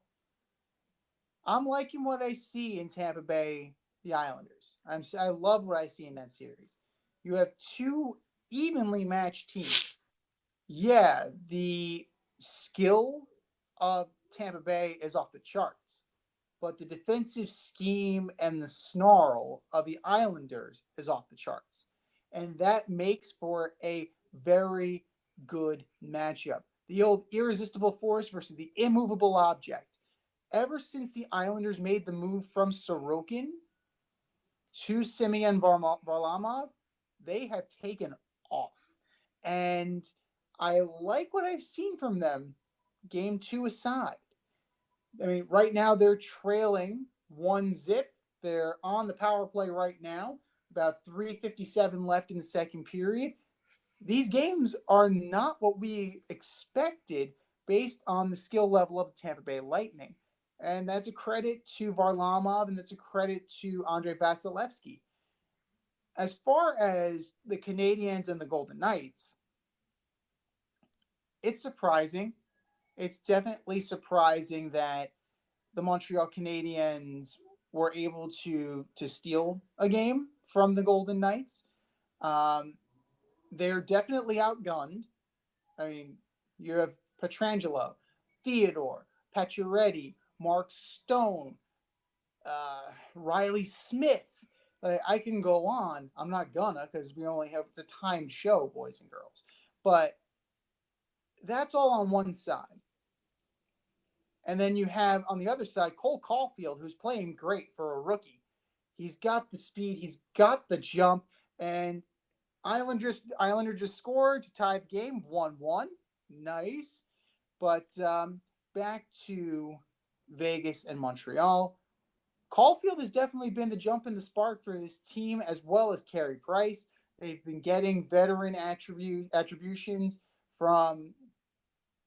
[SPEAKER 1] I'm liking what I see in Tampa Bay, the Islanders. I love what I see in that series. You have two evenly matched teams. Yeah, the skill of Tampa Bay is off the charts, but the defensive scheme and the snarl of the Islanders is off the charts. And that makes for a very good matchup. The old irresistible force versus the immovable object. Ever since the Islanders made the move from Sorokin to Semyon Varlamov, they have taken off. And I like what I've seen from them, game two aside. I mean, right now they're trailing 1-0. They're on the power play right now, about 3:57 left in the second period. These games are not what we expected based on the skill level of the Tampa Bay Lightning. And that's a credit to Varlamov and that's a credit to Andrei Vasilevsky. As far as the Canadiens and the Golden Knights, it's surprising. It's definitely surprising that the Montreal Canadiens were able to steal a game from the Golden Knights. Um, they're definitely outgunned. I mean, you have Petrangelo, Theodore, Pacioretty, Mark Stone, Riley Smith. I can go on. I'm not gonna because we only have it's a timed show, boys and girls. But That's all on one side. And then you have on the other side Cole Caulfield, who's playing great for a rookie. He's got the speed, he's got the jump, and Islander just scored to tie the game 1-1. Nice. But back to Vegas and Montreal. Caulfield has definitely been the jump in the spark for this team, as well as Carey Price. They've been getting veteran attributions from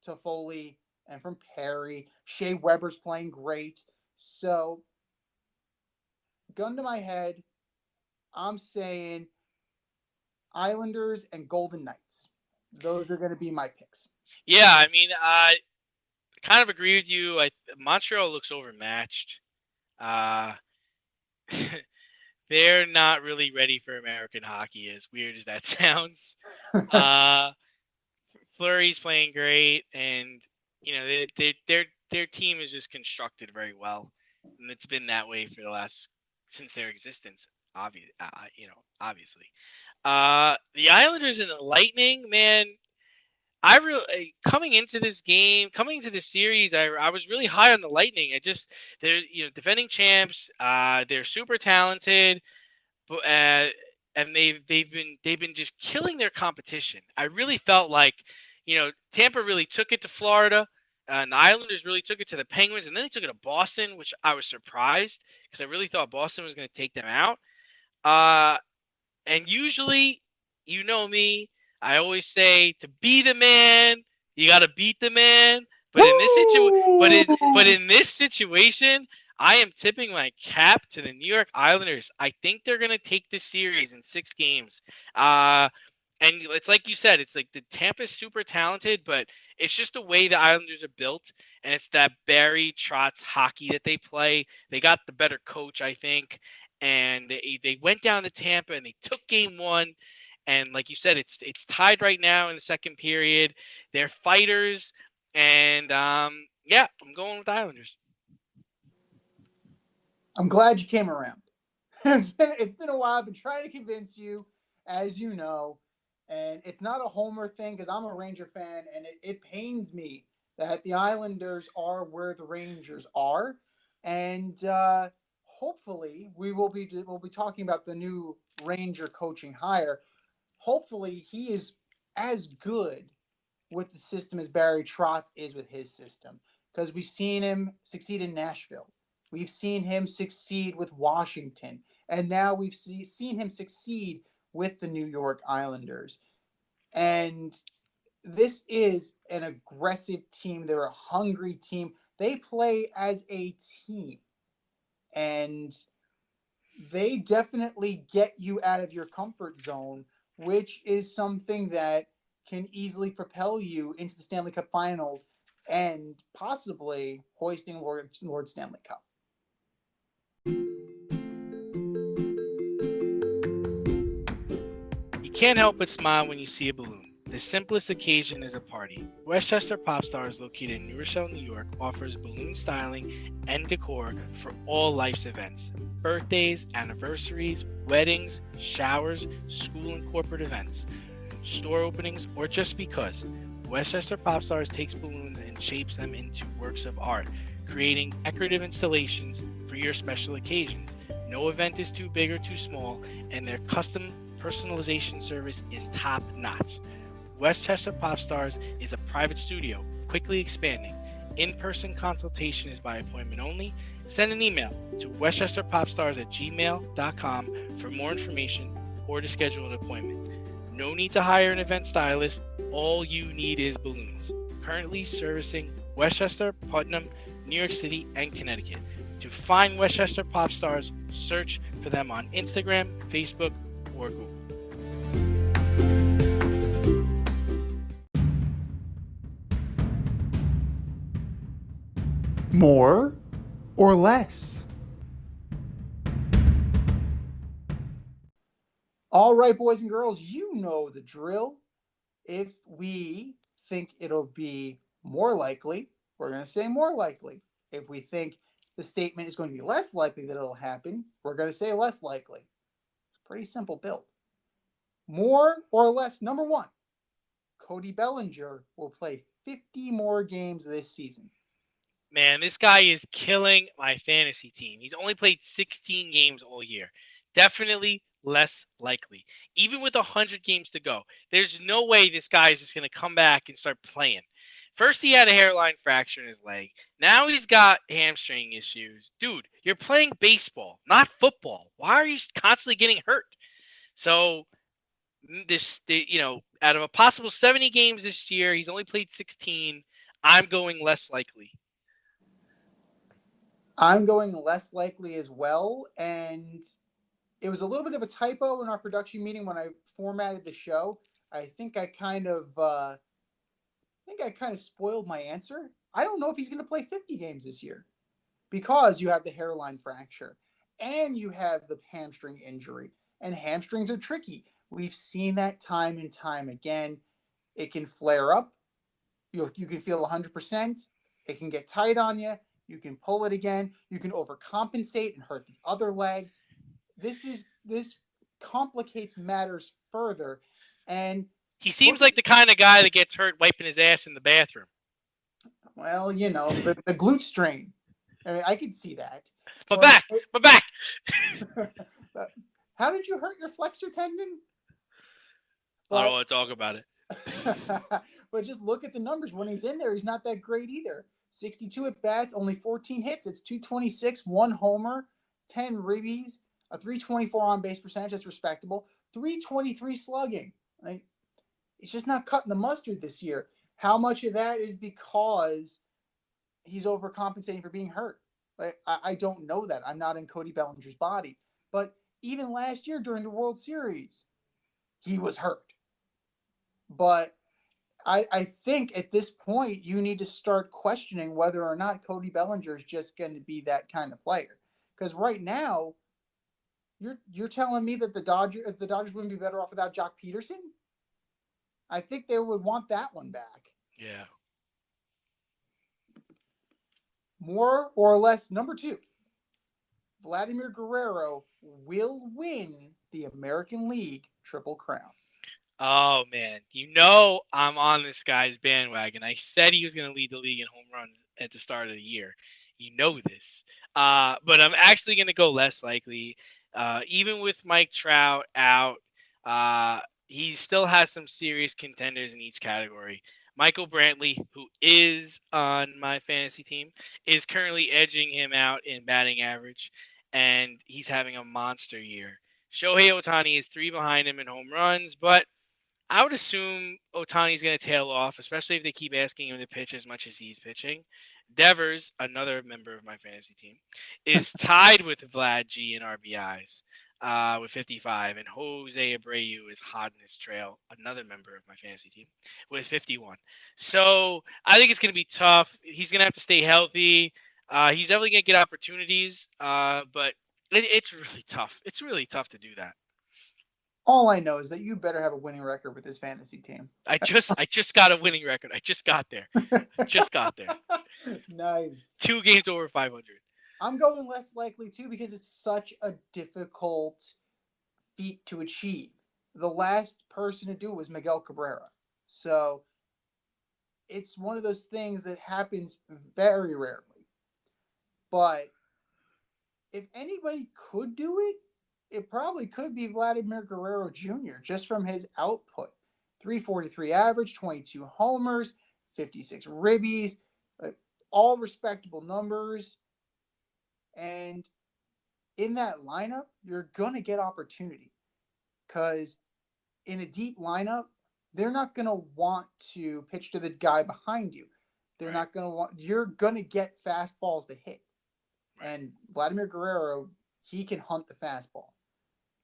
[SPEAKER 1] Toffoli and from Perry. Shea Weber's playing great. So, gun to my head, I'm saying Islanders and Golden Knights. Those are going to be my picks.
[SPEAKER 2] Yeah, I mean, I kind of agree with you. Montreal looks overmatched. Uh, they're not really ready for American hockey, as weird as that sounds. Fleury's playing great, and their team is just constructed very well, and it's been that way for the last since their existence. Obviously. The Islanders and the Lightning, man. I really coming into this series, I was really high on the Lightning. They're defending champs. They're super talented, but and they've been just killing their competition. I really felt like Tampa really took it to Florida, and the Islanders really took it to the Penguins, and then they took it to Boston, which I was surprised because I really thought Boston was going to take them out. And usually, you know me, I always say to be the man, you got to beat the man. But in this situation, I am tipping my cap to the New York Islanders. I think they're going to take this series in 6 games. And it's like you said, it's like the Tampa's super talented, but it's just the way the Islanders are built, and it's that Barry Trotz hockey that they play. They got the better coach, I think, and they went down to Tampa and they took game 1. And like you said, it's tied right now in the second period. They're fighters, and yeah, I'm going with the Islanders.
[SPEAKER 1] I'm glad you came around. It's been a while. I've been trying to convince you, as you know, and it's not a homer thing because I'm a Ranger fan, and it pains me that the Islanders are where the Rangers are, and hopefully we'll be talking about the new Ranger coaching hire. Hopefully he is as good with the system as Barry Trotz is with his system, because we've seen him succeed in Nashville. We've seen him succeed with Washington. And now we've seen him succeed with the New York Islanders. And this is an aggressive team. They're a hungry team. They play as a team. And they definitely get you out of your comfort zone, which is something that can easily propel you into the Stanley Cup Finals and possibly hoisting Lord Stanley Cup.
[SPEAKER 2] You can't help but smile when you see a balloon. The simplest occasion is a party. Westchester Pop Stars, located in New Rochelle, New York, offers balloon styling and decor for all life's events. Birthdays, anniversaries, weddings, showers, school and corporate events, store openings, or just because. Westchester Pop Stars takes balloons and shapes them into works of art, creating decorative installations for your special occasions. No event is too big or too small, and their custom personalization service is top-notch. Westchester Pop Stars is a private studio, quickly expanding. In-person consultation is by appointment only. Send an email to westchesterpopstars@gmail.com for more information or to schedule an appointment. No need to hire an event stylist. All you need is balloons. Currently servicing Westchester, Putnam, New York City, and Connecticut. To find Westchester Pop Stars, search for them on Instagram, Facebook, or Google.
[SPEAKER 1] More or less? All right, boys and girls, you know the drill. If we think it'll be more likely, we're going to say more likely. If we think the statement is going to be less likely that it'll happen, we're going to say less likely. It's a pretty simple build. More or less, number 1, Cody Bellinger will play 50 more games this season.
[SPEAKER 2] Man, this guy is killing my fantasy team. He's only played 16 games all year. Definitely less likely. Even with 100 games to go, there's no way this guy is just going to come back and start playing. First, he had a hairline fracture in his leg. Now he's got hamstring issues. Dude, you're playing baseball, not football. Why are you constantly getting hurt? So, out of a possible 70 games this year, he's only played 16. I'm going less likely.
[SPEAKER 1] I'm going less likely as well. And it was a little bit of a typo in our production meeting when I formatted the show. I think I kind of spoiled my answer. I don't know if he's going to play 50 games this year because you have the hairline fracture and you have the hamstring injury. And hamstrings are tricky. We've seen that time and time again. It can flare up. You can feel 100%. It can get tight on you. You can pull it again. You can overcompensate and hurt the other leg. This complicates matters further. And
[SPEAKER 2] He seems
[SPEAKER 1] looking,
[SPEAKER 2] like the kind of guy that gets hurt wiping his ass in the bathroom.
[SPEAKER 1] well, the glute strain. I mean, I could see that.
[SPEAKER 2] My
[SPEAKER 1] Or
[SPEAKER 2] back, my back.
[SPEAKER 1] how did you hurt your flexor tendon?
[SPEAKER 2] I don't
[SPEAKER 1] But
[SPEAKER 2] want to talk about it.
[SPEAKER 1] but just look at the numbers. When he's in there, he's not that great either. 62 at bats, only 14 hits. It's 226, one homer, 10 ribbies, a 324 on base percentage. That's respectable. 323 slugging. Like, it's just not cutting the mustard this year. How much of that is because he's overcompensating for being hurt? Like, I don't know that. I'm not in Cody Bellinger's body. But even last year during the World Series, he was hurt. But I think at this point you need to start questioning whether or not Cody Bellinger is just going to be that kind of player. Because right now, you're telling me that the Dodgers wouldn't be better off without Jock Peterson? I think they would want that one back.
[SPEAKER 2] Yeah.
[SPEAKER 1] More or less, number 2, Vladimir Guerrero will win the American League Triple Crown.
[SPEAKER 2] Oh man, you know I'm on this guy's bandwagon. I said he was going to lead the league in home runs at the start of the year. You know this, but I'm actually going to go less likely. Even with Mike Trout out, he still has some serious contenders in each category. Michael Brantley, who is on my fantasy team, is currently edging him out in batting average, and he's having a monster year. Shohei Ohtani is 3 behind him in home runs, but I would assume Otani's going to tail off, especially if they keep asking him to pitch as much as he's pitching. Devers, another member of my fantasy team, is tied with Vlad G in RBIs with 55, and Jose Abreu is hot in his trail, another member of my fantasy team, with 51. So I think it's going to be tough. He's going to have to stay healthy. He's definitely going to get opportunities, but it's really tough. It's really tough to do that.
[SPEAKER 1] All I know is that you better have a winning record with this fantasy team.
[SPEAKER 2] I just got a winning record. I just got there. Just got there.
[SPEAKER 1] Nice.
[SPEAKER 2] 2 games over 500.
[SPEAKER 1] I'm going less likely too because it's such a difficult feat to achieve. The last person to do it was Miguel Cabrera. So it's one of those things that happens very rarely. But if anybody could do it, it probably could be Vladimir Guerrero Jr. just from his output. 343 average, 22 homers, 56 ribbies, all respectable numbers. And in that lineup, you're going to get opportunity because in a deep lineup, they're not going to want to pitch to the guy behind you. They're not going to want, you're going to get fastballs to hit. And Vladimir Guerrero, he can hunt the fastball.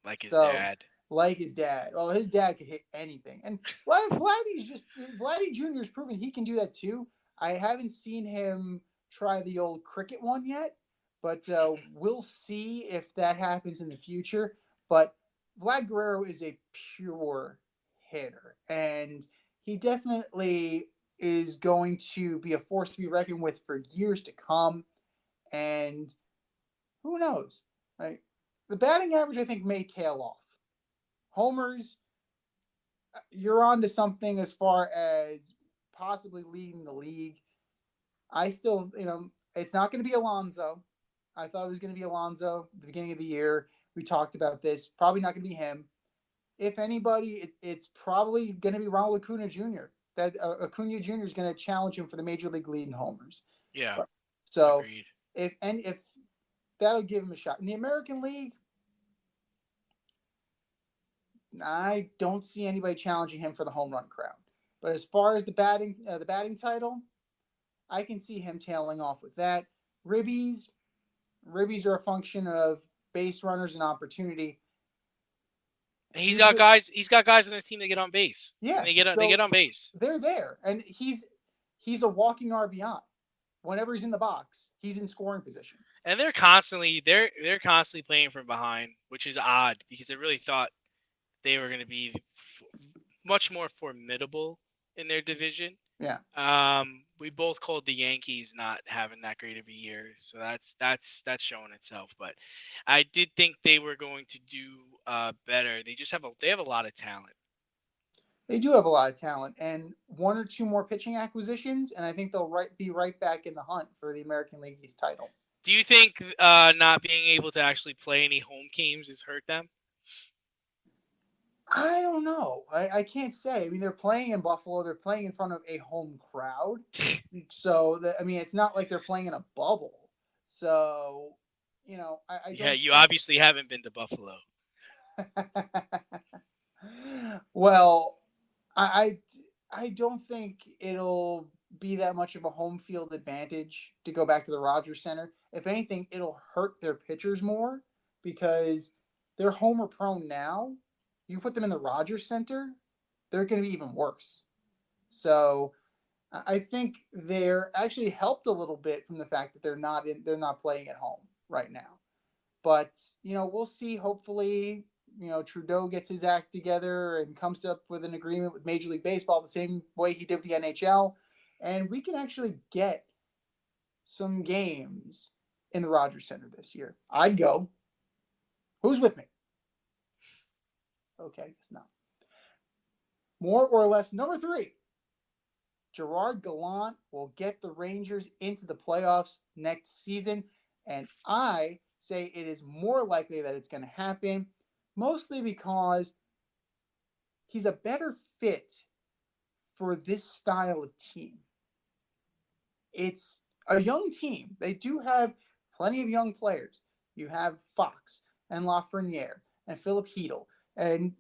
[SPEAKER 2] Like his dad.
[SPEAKER 1] Like his dad. Well, his dad could hit anything. And Vladdy Jr. has proven he can do that too. I haven't seen him try the old cricket one yet, but we'll see if that happens in the future. But Vlad Guerrero is a pure hitter, and he definitely is going to be a force to be reckoned with for years to come. And who knows? The batting average, I think, may tail off. Homers, you're on to something as far as possibly leading the league. I still, it's not going to be Alonso. I thought it was going to be Alonso at the beginning of the year. We talked about this. Probably not going to be him. If anybody, it's probably going to be Ronald Acuna Jr. That Acuna Jr. is going to challenge him for the major league lead in homers.
[SPEAKER 2] Yeah,
[SPEAKER 1] So
[SPEAKER 2] agreed.
[SPEAKER 1] if that'll give him a shot in the American League, I don't see anybody challenging him for the home run crown. But as far as the batting title, I can see him tailing off with that. Ribbies, ribbies are a function of base runners and opportunity.
[SPEAKER 2] And he's
[SPEAKER 1] He's
[SPEAKER 2] got guys. He's got guys on his team that get on base, and
[SPEAKER 1] yeah.
[SPEAKER 2] they
[SPEAKER 1] So
[SPEAKER 2] get on base.
[SPEAKER 1] they're there, and he's a walking RBI. Whenever he's in the box, he's in scoring position.
[SPEAKER 2] And they're constantly playing from behind, which is odd because I really thought they were going to be much more formidable in their division.
[SPEAKER 1] Yeah.
[SPEAKER 2] We both called the Yankees not having that great of a year, so that's showing itself. But I did think they were going to do better. They have a lot of talent.
[SPEAKER 1] They do have a lot of talent, and one or two more pitching acquisitions, and I think they'll be right back in the hunt for the American League East title.
[SPEAKER 2] Do you think not being able to actually play any home games has hurt them?
[SPEAKER 1] I don't know. I can't say. I mean, they're playing in Buffalo. They're playing in front of a home crowd. So, it's not like they're playing in a bubble. So, I
[SPEAKER 2] Yeah,
[SPEAKER 1] don't
[SPEAKER 2] you
[SPEAKER 1] think.
[SPEAKER 2] obviously haven't been to Buffalo.
[SPEAKER 1] Well, I, I don't think it'll be that much of a home field advantage to go back to the Rogers Center. If anything, it'll hurt their pitchers more because they're homer prone now. You put them in the Rogers Center, they're going to be even worse. So I think they're actually helped a little bit from the fact that they're not playing at home right now. But we'll see. Hopefully, Trudeau gets his act together and comes up with an agreement with Major League Baseball the same way he did with the NHL, and we can actually get some games in the Rogers Center this year. I'd go. Who's with me? Okay, it's not. More or less, number 3. Gerard Gallant will get the Rangers into the playoffs next season, and I say it is more likely that it's going to happen, mostly because he's a better fit for this style of team. It's a young team. They do have plenty of young players. You have Fox and Lafreniere and Philip Hedel and,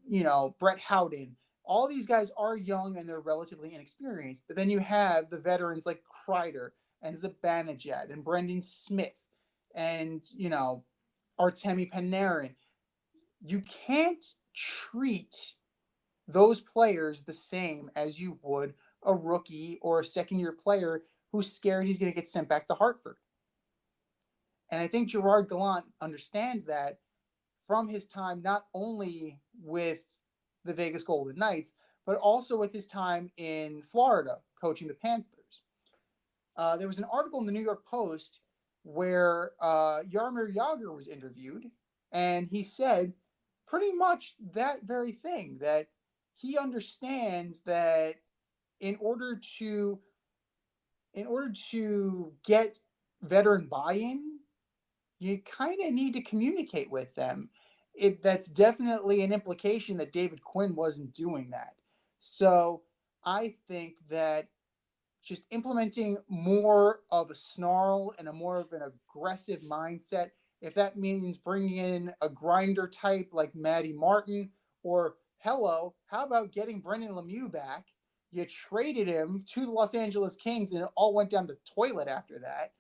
[SPEAKER 1] Brett Howden. All these guys are young and they're relatively inexperienced. But then you have the veterans like Kreider and Zibanejad and Brendan Smith and, Artemi Panarin. You can't treat those players the same as you would a rookie or a second year player who's scared he's going to get sent back to Hartford. And I think Gerard Gallant understands that from his time not only with the Vegas Golden Knights, but also with his time in Florida coaching the Panthers. There was an article in the New York Post where Jaromir Jagr was interviewed, and he said pretty much that very thing, that he understands that in order to get veteran buy-in, you kind of need to communicate with them. That's definitely an implication that David Quinn wasn't doing that. So I think that just implementing more of a snarl and a more of an aggressive mindset, if that means bringing in a grinder type like Matty Martin, or hello, how about getting Brendan Lemieux back? You traded him to the Los Angeles Kings and it all went down the toilet after that.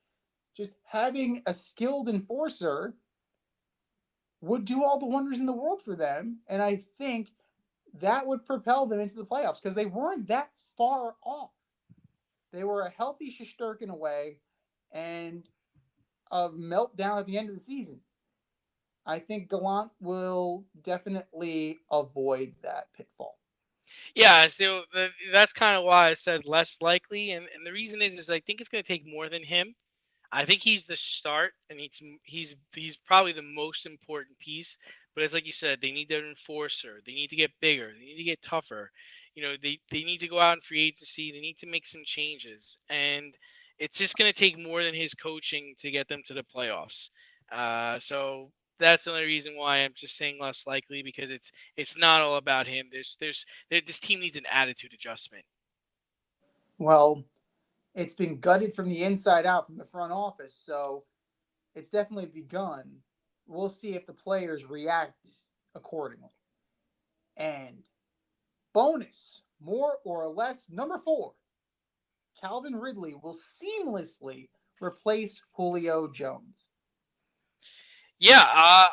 [SPEAKER 1] Just having a skilled enforcer would do all the wonders in the world for them. And I think that would propel them into the playoffs because they weren't that far off. They were a healthy Shesterkin away and a meltdown at the end of the season. I think Gallant will definitely avoid that pitfall.
[SPEAKER 2] Yeah, so that's kind of why I said less likely, and the reason is I think it's going to take more than him. I think he's the start, and he's probably the most important piece. But it's like you said, they need their enforcer. They need to get bigger. They need to get tougher. They need to go out in free agency. They need to make some changes. And it's just going to take more than his coaching to get them to the playoffs. So that's the only reason why I'm just saying less likely, because it's not all about him. This team needs an attitude adjustment.
[SPEAKER 1] Well, it's been gutted from the inside out from the front office, so it's definitely begun. We'll see if the players react accordingly. And bonus, more or less, number 4, Calvin Ridley will seamlessly replace Julio Jones.
[SPEAKER 2] Yeah,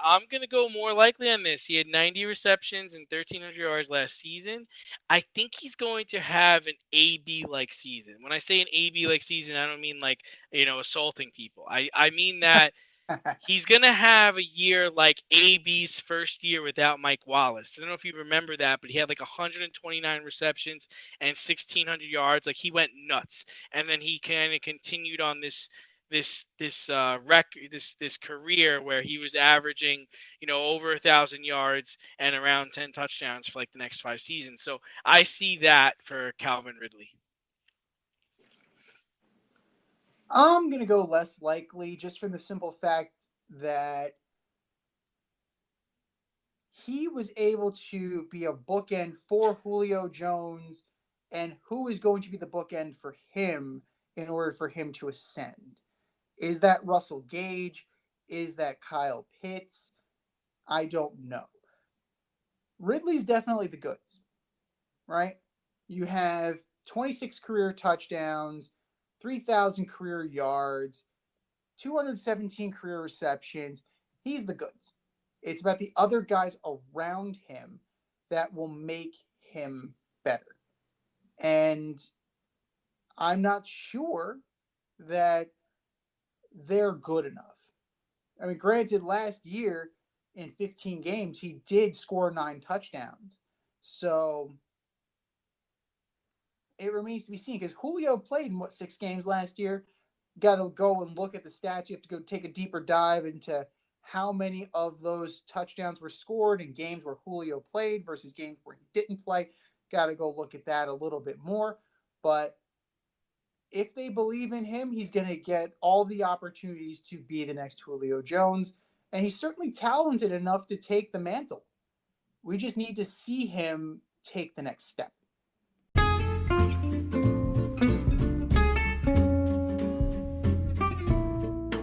[SPEAKER 2] I'm gonna go more likely on this. He had 90 receptions and 1,300 yards last season. I think he's going to have an AB like season. When I say an AB like season, I don't mean like assaulting people. I mean that he's gonna have a year like AB's first year without Mike Wallace. I don't know if you remember that, but he had like 129 receptions and 1,600 yards. Like he went nuts, and then he kind of continued on this career where he was averaging over 1,000 yards and around 10 touchdowns for like the next 5 seasons. So I see that for Calvin Ridley.
[SPEAKER 1] I'm going to go less likely just from the simple fact that he was able to be a bookend for Julio Jones, and who is going to be the bookend for him in order for him to ascend? Is that Russell Gage? Is that Kyle Pitts? I don't know. Ridley's definitely the goods, right? You have 26 career touchdowns, 3,000 career yards, 217 career receptions. He's the goods. It's about the other guys around him that will make him better. And I'm not sure that they're good enough. I mean, granted, last year in 15 games, he did score 9 touchdowns. So it remains to be seen because Julio played in 6 games last year. Got to go and look at the stats. You have to go take a deeper dive into how many of those touchdowns were scored in games where Julio played versus games where he didn't play. Got to go look at that a little bit more. But if they believe in him, he's going to get all the opportunities to be the next Julio Jones. And he's certainly talented enough to take the mantle. We just need to see him take the next step.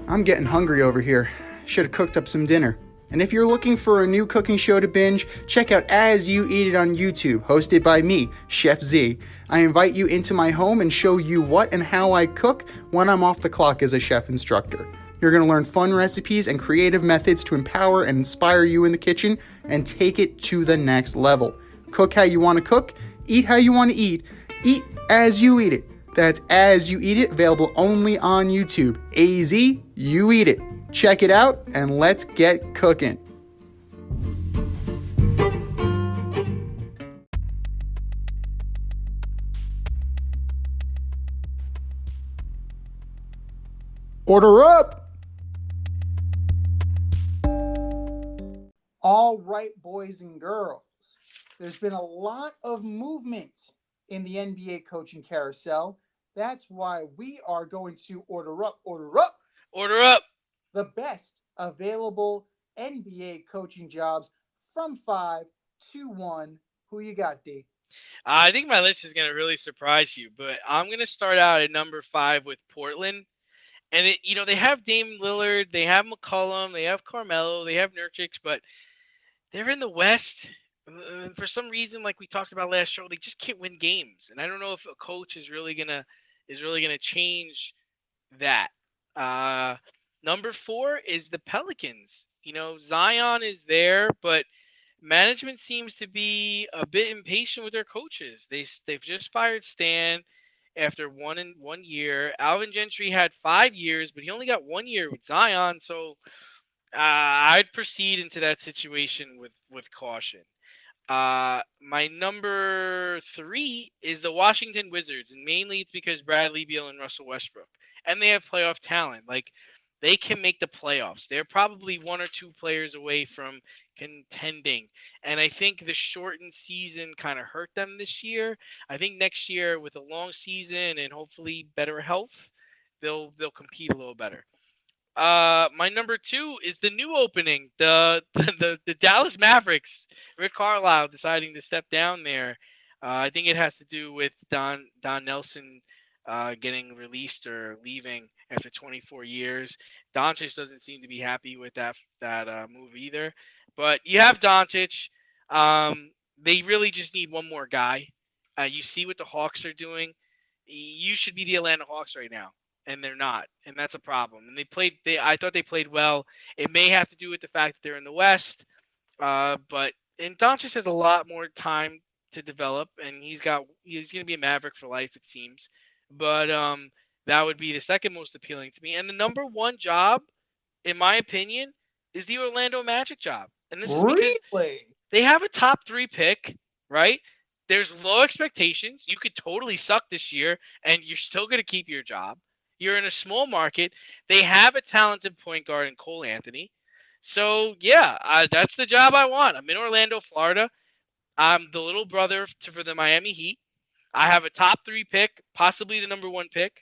[SPEAKER 1] I'm getting hungry over here. Should have cooked up some dinner. And if you're looking for a new cooking show to binge, check out As You Eat It on YouTube, hosted by me, Chef Z. I invite you into my home and show you what and how I cook when I'm off the clock as a chef instructor. You're going to learn fun recipes and creative methods to empower and inspire you in the kitchen and take it to the next level. Cook how you want to cook, eat how you want to eat as you eat it. That's As You Eat It, available only on YouTube. AZ, you eat it. Check it out, and let's get cooking. Order up! All right, boys and girls. There's been a lot of movement in the NBA coaching carousel. That's why we are going to order up the best available NBA coaching jobs from 5 to 1. Who you got, D?
[SPEAKER 2] I think my list is going to really surprise you, but I'm going to start out at number 5 with Portland. And they have Dame Lillard, they have McCollum, they have Carmelo, they have Nurkic, but they're in the West. And for some reason, like we talked about last show, they just can't win games. And I don't know if a coach is really gonna change that. Number 4 is the Pelicans. Zion is there, but management seems to be a bit impatient with their coaches. They've just fired Stan after 1 year. Alvin Gentry had 5 years, but he only got 1 year with Zion. So I'd proceed into that situation with caution. My number 3 is the Washington Wizards, and mainly it's because Bradley Beal and Russell Westbrook, and they have playoff talent. Like they can make the playoffs. They're probably one or two players away from contending. And I think the shortened season kind of hurt them this year. I think next year with a long season and hopefully better health, they'll compete a little better. My number two is the new opening, the Dallas Mavericks. Rick Carlisle deciding to step down there. I think it has to do with Don Nelson getting released or leaving after 24 years. Doncic doesn't seem to be happy with that move either. But you have Doncic. They really just need one more guy. You see what the Hawks are doing. You should be the Atlanta Hawks right now, and they're not, and that's a problem. And I thought they played well. It may have to do with the fact that they're in the West, but and Doncic has a lot more time to develop, and he's going to be a Maverick for life, it seems. But that would be the second most appealing to me, and the number one job, in my opinion, is the Orlando Magic job, and this is because
[SPEAKER 1] Really?
[SPEAKER 2] they have a top 3 pick, right? There's low expectations. You could totally suck this year, and you're still going to keep your job. You're in a small market. They have a talented point guard in Cole Anthony. So, yeah, that's the job I want. I'm in Orlando, Florida. I'm the little brother for the Miami Heat. I have a top 3 pick, possibly the number 1 pick,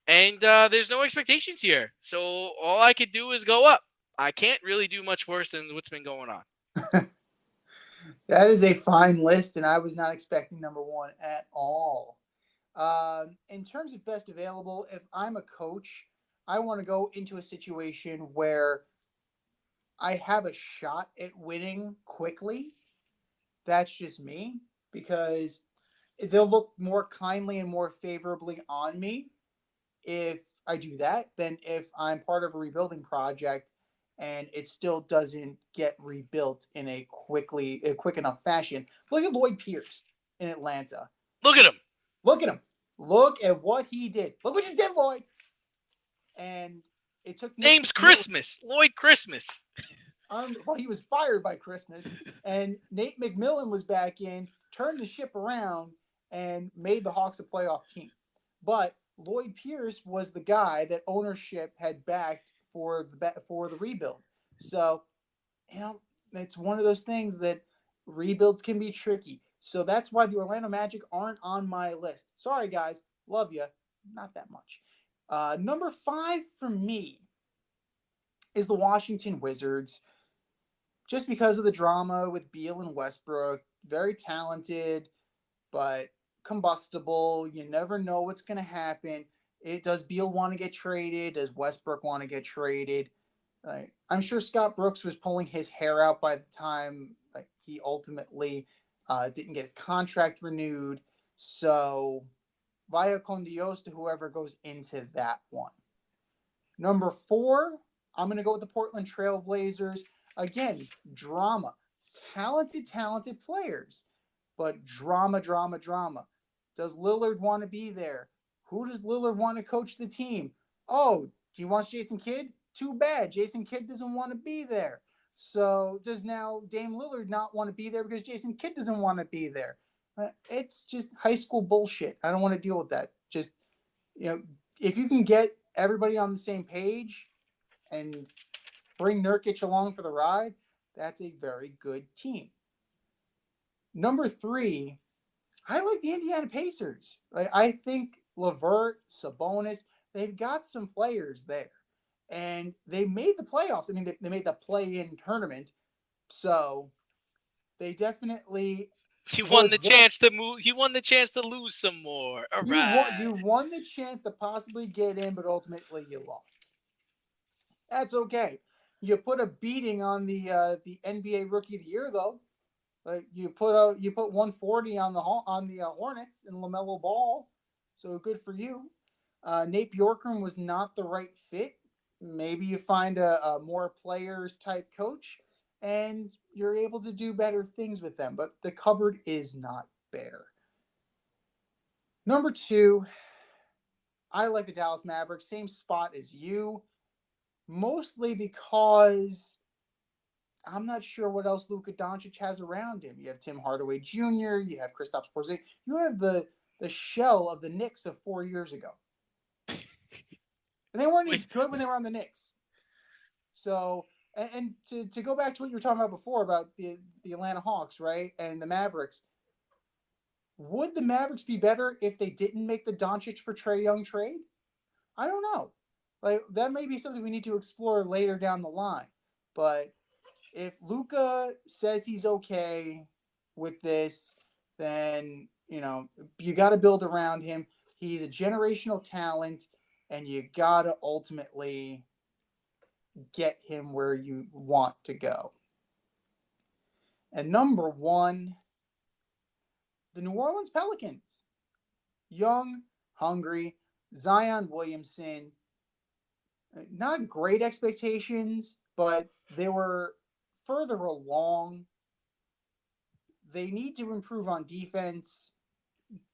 [SPEAKER 2] and there's no expectations here. So all I could do is go up. I can't really do much worse than what's been going on.
[SPEAKER 1] That is a fine list, and I was not expecting number one at all. In terms of best available, if I'm a coach, I want to go into a situation where I have a shot at winning quickly. That's just me because they'll look more kindly and more favorably on me if I do that than if I'm part of a rebuilding project and it still doesn't get rebuilt in a quick enough fashion. Look at Lloyd Pierce in Atlanta.
[SPEAKER 2] Look at him.
[SPEAKER 1] Look at him. Look at what he did. Look what you did, Lloyd. And it took Nate
[SPEAKER 2] Name's
[SPEAKER 1] McMillan.
[SPEAKER 2] Christmas. Lloyd Christmas.
[SPEAKER 1] Well, he was fired by Christmas, and Nate McMillan was back in, turned the ship around, and made the Hawks a playoff team. But Lloyd Pierce was the guy that ownership had backed for the rebuild. So, it's one of those things that rebuilds can be tricky. So that's why the Orlando Magic aren't on my list. Sorry, guys, love you, not that much. Number 5 for me is the Washington Wizards, just because of the drama with Beal and Westbrook. Very talented, but combustible. You never know what's going to happen. Does Beal want to get traded? Does Westbrook want to get traded? I'm sure Scott Brooks was pulling his hair out by the time he ultimately didn't get his contract renewed. So, via con Dios to whoever goes into that one. Number 4, I'm going to go with the Portland Trailblazers. Again, drama. Talented players, but drama, drama, drama. Does Lillard want to be there? Who does Lillard want to coach the team? Oh, he wants Jason Kidd? Too bad. Jason Kidd doesn't want to be there. So does now Dame Lillard not want to be there because Jason Kidd doesn't want to be there? It's just high school bullshit. I don't want to deal with that. Just, if you can get everybody on the same page and bring Nurkic along for the ride, that's a very good team. Number 3, I like the Indiana Pacers. I think LeVert, Sabonis, they've got some players there. And they made the playoffs. I mean, they made the play-in tournament. So they definitely
[SPEAKER 2] You won
[SPEAKER 1] was
[SPEAKER 2] the
[SPEAKER 1] one.
[SPEAKER 2] chance to move. You won the chance to lose some more. All right.
[SPEAKER 1] You won the chance to possibly get in, but ultimately you lost. That's okay. You put a beating on the NBA Rookie of the Year though. You put 140 on the Hornets and LaMelo Ball, so good for you. Nate Bjorkgren was not the right fit. Maybe you find a more players type coach, and you're able to do better things with them. But the cupboard is not bare. Number 2, I like the Dallas Mavericks. Same spot as you, mostly because I'm not sure what else Luka Doncic has around him. You have Tim Hardaway Jr., you have Kristaps Porzingis, you have the shell of the Knicks of 4 years ago. And they weren't even good when they were on the Knicks. So, and to go back to what you were talking about before about the Atlanta Hawks, right, and the Mavericks, would the Mavericks be better if they didn't make the Doncic for Trae Young trade? I don't know. Like that may be something we need to explore later down the line. But if Luka says he's okay with this, then you got to build around him. He's a generational talent, and you got to ultimately get him where you want to go. And number one, the New Orleans Pelicans. Young, hungry, Zion Williamson. Not great expectations, but they were further along. They need to improve on defense.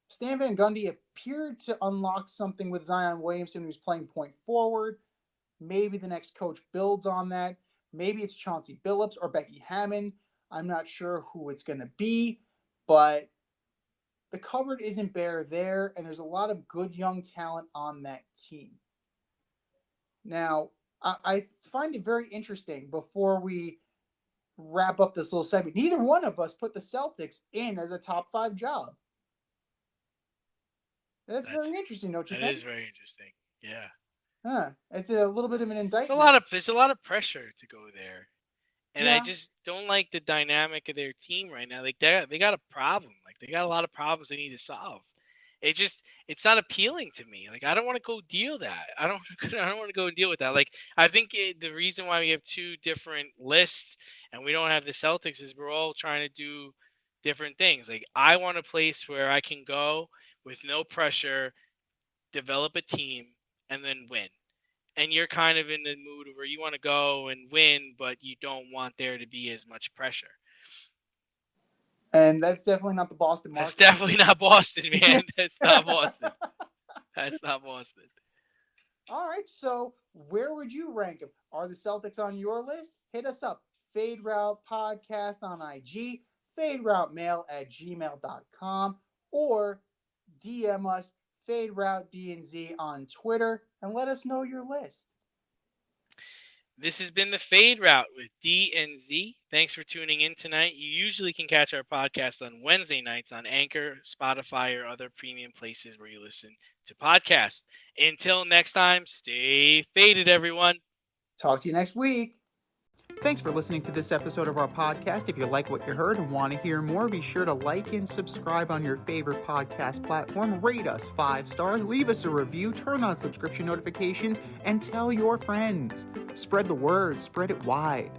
[SPEAKER 1] Stan Van Gundy appeared to unlock something with Zion Williamson, who's playing point forward. Maybe the next coach builds on that. Maybe it's Chauncey Billups or Becky Hammond. I'm not sure who it's going to be, but the cupboard isn't bare there, and there's a lot of good young talent on that team. Now, I find it very interesting before we wrap up this little segment. Neither one of us put the Celtics in as a top 5 job. That's very interesting, don't you think?
[SPEAKER 2] That is very interesting. Yeah.
[SPEAKER 1] It's a little bit of an indictment.
[SPEAKER 2] There's a lot of pressure to go there. And
[SPEAKER 1] yeah.
[SPEAKER 2] I just don't like the dynamic of their team right now. Like they got a problem. Like they got a lot of problems they need to solve. It's not appealing to me. Like I don't want to go deal that. I don't want to go deal with that. Like I think the reason why we have 2 different lists and we don't have the Celtics is we're all trying to do different things. Like I want a place where I can go with no pressure, develop a team, and then win. And you're kind of in the mood where you want to go and win, but you don't want there to be as much pressure.
[SPEAKER 1] And that's definitely not the Boston market.
[SPEAKER 2] That's definitely not Boston, man. That's not Boston. That's not Boston.
[SPEAKER 1] All right, so where would you rank them? Are the Celtics on your list? Hit us up. Fade Route Podcast on IG, faderoutemail@gmail.com, or DM us, Fade Route D&Z on Twitter, and let us know your list.
[SPEAKER 2] This has been the Fade Route with D and Z. Thanks for tuning in tonight. You usually can catch our podcast on Wednesday nights on Anchor, Spotify, or other premium places where you listen to podcasts. Until next time, stay faded, everyone.
[SPEAKER 1] Talk to you next week. Thanks for listening to this episode of our podcast. If you like what you heard and want to hear more, be sure to like and subscribe on your favorite podcast platform. Rate us 5 stars, leave us a review, turn on subscription notifications, and tell your friends. Spread the word, spread it wide.